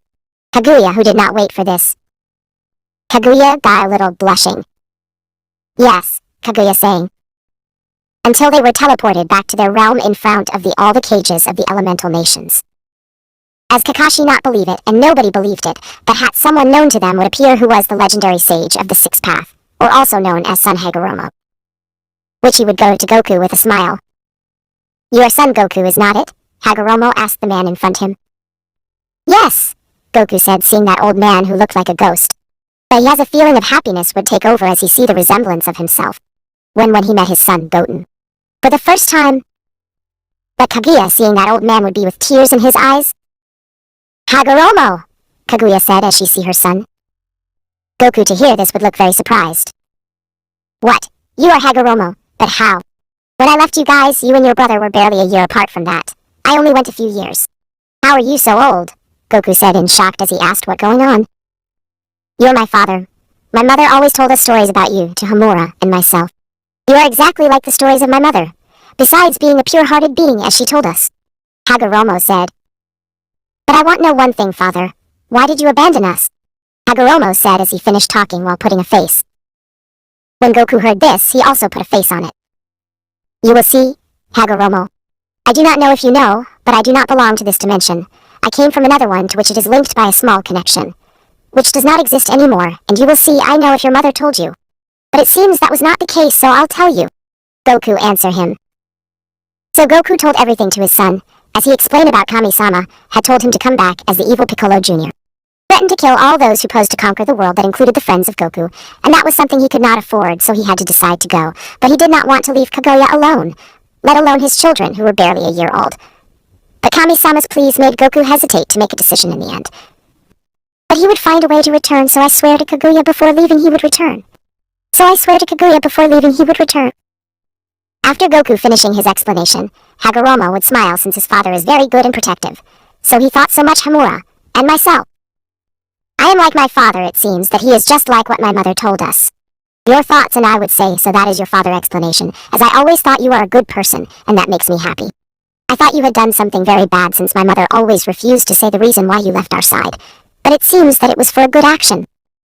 Kaguya, who did not wait for this. Kaguya got a little blushing. Yes, Kaguya saying. Until they were teleported back to their realm in front of all the cages of the elemental nations. As Kakashi not believe it, and nobody believed it, but had someone known to them would appear who was the legendary sage of the Sixth Path, or also known as Son Hagoromo. Which he would go to Goku with a smile. Your son Goku, is not it? Hagoromo asked the man in front of him. Yes, Goku said, seeing that old man who looked like a ghost. But he has a feeling of happiness would take over as he see the resemblance of himself when he met his son, Goten. For the first time, but Kaguya, seeing that old man, would be with tears in his eyes. Hagoromo, Kaguya said as she see her son. Goku, to hear this, would look very surprised. What? You are Hagoromo, but how? When I left you guys, you and your brother were barely a year apart from that. I only went a few years. How are you so old? Goku said in shock as he asked what going on. You're my father. My mother always told us stories about you to Hamura and myself. You are exactly like the stories of my mother, besides being a pure-hearted being as she told us. Hagoromo said. But I want to know one thing, father. Why did you abandon us? Hagoromo said as he finished talking while putting a face. When Goku heard this, he also put a face on it. You will see, Hagoromo. I do not know if you know, but I do not belong to this dimension. I came from another one to which it is linked by a small connection, which does not exist anymore, and you will see I know if your mother told you. But it seems that was not the case, so I'll tell you. Goku answered him. So Goku told everything to his son, as he explained about Kami-sama, had told him to come back as the evil Piccolo Jr. Threatened to kill all those who posed to conquer the world, that included the friends of Goku, and that was something he could not afford, so he had to decide to go. But he did not want to leave Kaguya alone, let alone his children, who were barely a year old. But Kami-sama's pleas made Goku hesitate to make a decision in the end. But he would find a way to return, so I swear to Kaguya before leaving he would return. After Goku finishing his explanation, Hagoromo would smile since his father is very good and protective. So he thought so much Hamura, and myself. I am like my father, it seems, that he is just like what my mother told us. Your thoughts and I would say, so that is your father's explanation, as I always thought you are a good person, and that makes me happy. I thought you had done something very bad since my mother always refused to say the reason why you left our side. But it seems that it was for a good action.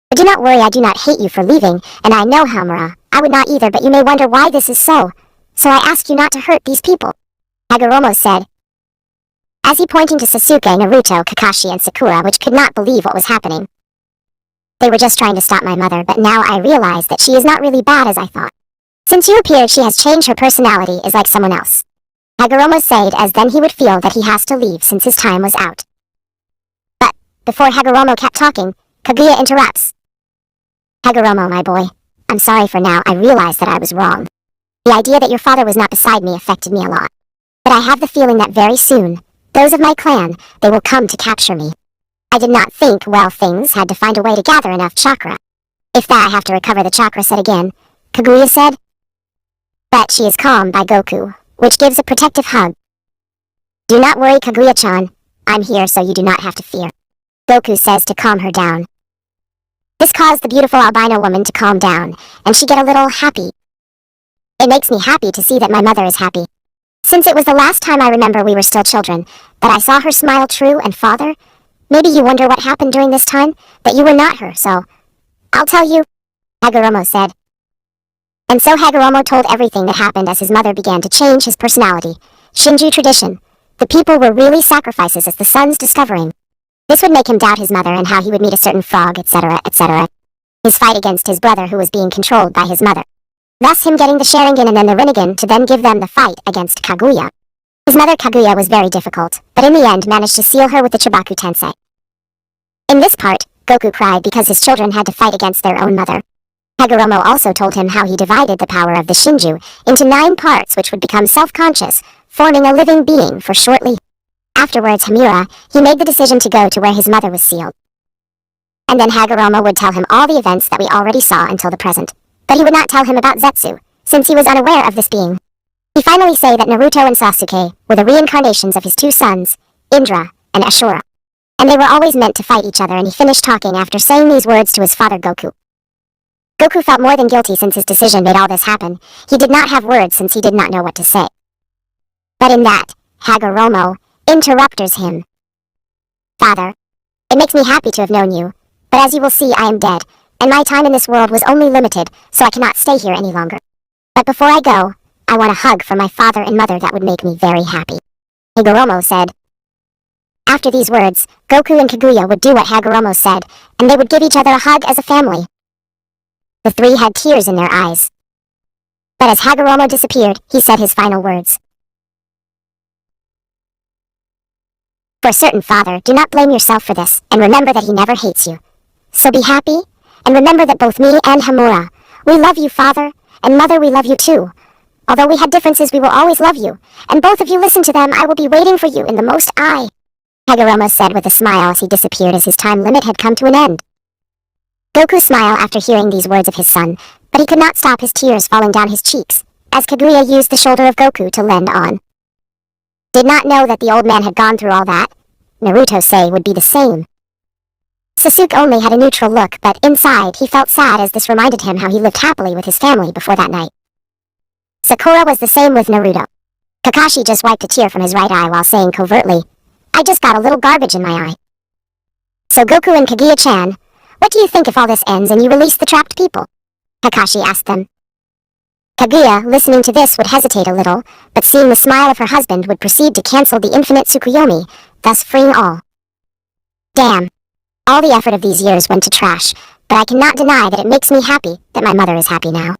But do not worry, I do not hate you for leaving, and I know Hamura. I would not either, but you may wonder why this is so. So I ask you not to hurt these people. Hagoromo said, as he pointing to Sasuke, Naruto, Kakashi, and Sakura, which could not believe what was happening. They were just trying to stop my mother, but now I realize that she is not really bad as I thought. Since you appeared, she has changed her personality, is like someone else. Hagoromo said, as then he would feel that he has to leave since his time was out. But, before Hagoromo kept talking, Kaguya interrupts. Hagoromo, my boy, I'm sorry for now, I realized that I was wrong. The idea that your father was not beside me affected me a lot. But I have the feeling that very soon, those of my clan, they will come to capture me. I did not think, well, things had to find a way to gather enough chakra. If that, I have to recover the chakra set again, Kaguya said. But she is calmed by Goku, which gives a protective hug. Do not worry, Kaguya-chan. I'm here so you do not have to fear. Goku says to calm her down. This caused the beautiful albino woman to calm down, and she get a little happy. It makes me happy to see that my mother is happy. Since it was the last time I remember we were still children, that I saw her smile true, and father, maybe you wonder what happened during this time, that you were not her, so I'll tell you, Hagoromo said. And so Hagoromo told everything that happened as his mother began to change his personality. Shinju tradition. The people were really sacrifices as the son's discovering. This would make him doubt his mother and how he would meet a certain frog, etc., etc. His fight against his brother who was being controlled by his mother. Thus him getting the Sharingan and then the Rinnegan to then give them the fight against Kaguya. His mother Kaguya was very difficult, but in the end managed to seal her with the Chibaku Tensei. In this part, Goku cried because his children had to fight against their own mother. Hagoromo also told him how he divided the power of the Shinju into 9 parts which would become self-conscious, forming a living being for shortly. Afterwards, Hamura, he made the decision to go to where his mother was sealed. And then Hagoromo would tell him all the events that we already saw until the present. But he would not tell him about Zetsu, since he was unaware of this being. He finally said that Naruto and Sasuke were the reincarnations of his 2 sons, Indra and Ashura. And they were always meant to fight each other, and he finished talking after saying these words to his father Goku. Goku felt more than guilty since his decision made all this happen. He did not have words since he did not know what to say. But in that, Hagoromo interrupts him. Father, it makes me happy to have known you, but as you will see I am dead, and my time in this world was only limited, so I cannot stay here any longer. But before I go, I want a hug from my father and mother that would make me very happy. Hagoromo said. After these words, Goku and Kaguya would do what Hagoromo said, and they would give each other a hug as a family. The 3 had tears in their eyes. But as Hagoromo disappeared, he said his final words. For a certain father, do not blame yourself for this, and remember that he never hates you. So be happy, and remember that both me and Hamura, we love you, father, and mother, we love you too. Although we had differences, we will always love you, and both of you listen to them. I will be waiting for you in the Most Eye. Hagoromo said with a smile as he disappeared as his time limit had come to an end. Goku smiled after hearing these words of his son, but he could not stop his tears falling down his cheeks, as Kaguya used the shoulder of Goku to lend on. Did not know that the old man had gone through all that. Naruto say would be the same. Sasuke only had a neutral look, but inside he felt sad as this reminded him how he lived happily with his family before that night. Sakura was the same with Naruto. Kakashi just wiped a tear from his right eye while saying covertly, I just got a little garbage in my eye. So Goku and Kaguya-chan, what do you think if all this ends and you release the trapped people? Kakashi asked them. Kaguya, listening to this, would hesitate a little, but seeing the smile of her husband would proceed to cancel the infinite Tsukuyomi, thus freeing all. Damn. All the effort of these years went to trash, but I cannot deny that it makes me happy that my mother is happy now.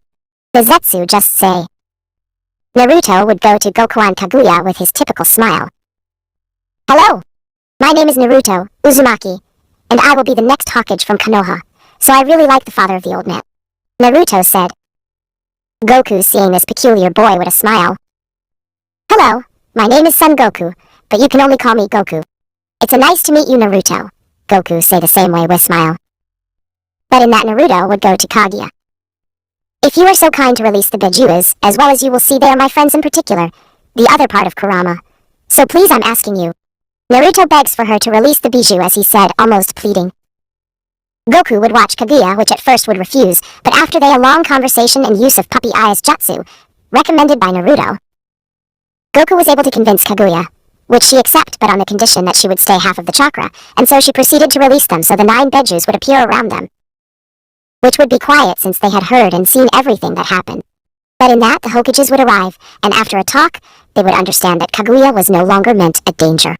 Does Zetsu just say? Naruto would go to Goku and Kaguya with his typical smile. Hello! My name is Naruto Uzumaki, and I will be the next Hokage from Konoha, so I really like the father of the old man. Naruto said. Goku, seeing this peculiar boy with a smile. Hello, my name is Son Goku, but you can only call me Goku. It's a nice to meet you, Naruto. Goku say the same way with smile. But in that Naruto would go to Kaguya. If you are so kind to release the Bijuas, as well as you will see they are my friends in particular, the other part of Kurama. So please I'm asking you. Naruto begs for her to release the Biju as he said, almost pleading. Goku would watch Kaguya, which at first would refuse, but after they a long conversation and use of puppy eyes jutsu, recommended by Naruto, Goku was able to convince Kaguya, which she accepted but on the condition that she would stay half of the chakra, and so she proceeded to release them so the 9 Bijus would appear around them, which would be quiet since they had heard and seen everything that happened. But in that, the Hokages would arrive, and after a talk, they would understand that Kaguya was no longer meant a danger.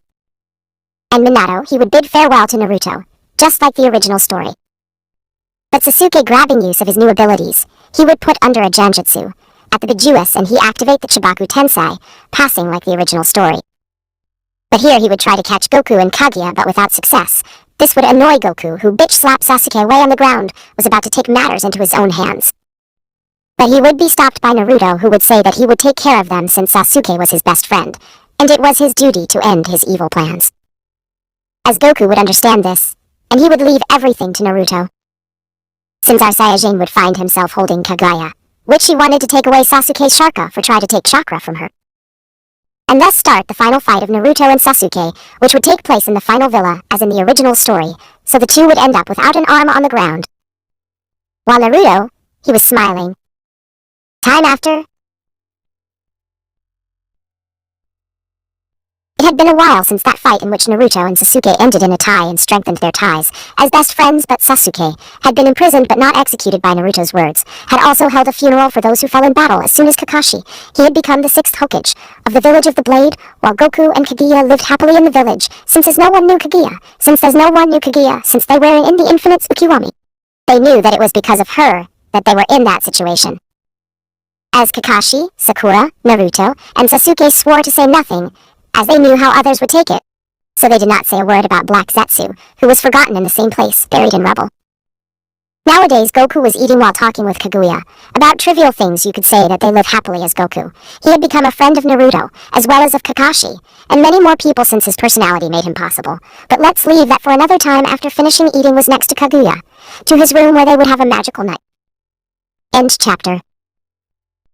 And Minato, he would bid farewell to Naruto, just like the original story. But Sasuke, grabbing use of his new abilities, he would put under a Janjutsu at the Bijuas and he activate the Chibaku Tensei, passing like the original story. But here he would try to catch Goku and Kaguya, but without success. This would annoy Goku, who bitch-slapped Sasuke way on the ground, was about to take matters into his own hands. But he would be stopped by Naruto, who would say that he would take care of them since Sasuke was his best friend, and it was his duty to end his evil plans. As Goku would understand this, and he would leave everything to Naruto. Since our Saiyajin would find himself holding Kaguya, which he wanted to take away Sasuke's Sharka for try to take chakra from her. And thus start the final fight of Naruto and Sasuke, which would take place in the final villa, as in the original story, so the two would end up without an arm on the ground. While Naruto, he was smiling. Time after, it had been a while since that fight in which Naruto and Sasuke ended in a tie and strengthened their ties as best friends, but Sasuke had been imprisoned but not executed by Naruto's words, had also held a funeral for those who fell in battle as soon as Kakashi. He had become the 6th Hokage of the village of the Blade, while Goku and Kaguya lived happily in the village, since as no one knew Kaguya, since they were in the infinite Tsukuyomi. They knew that it was because of her that they were in that situation. As Kakashi, Sakura, Naruto, and Sasuke swore to say nothing, as they knew how others would take it. So they did not say a word about Black Zetsu, who was forgotten in the same place, buried in rubble. Nowadays, Goku was eating while talking with Kaguya. About trivial things you could say that they live happily as Goku. He had become a friend of Naruto, as well as of Kakashi, and many more people since his personality made him possible. But let's leave that for another time. After finishing eating was next to Kaguya, to his room where they would have a magical night. End chapter.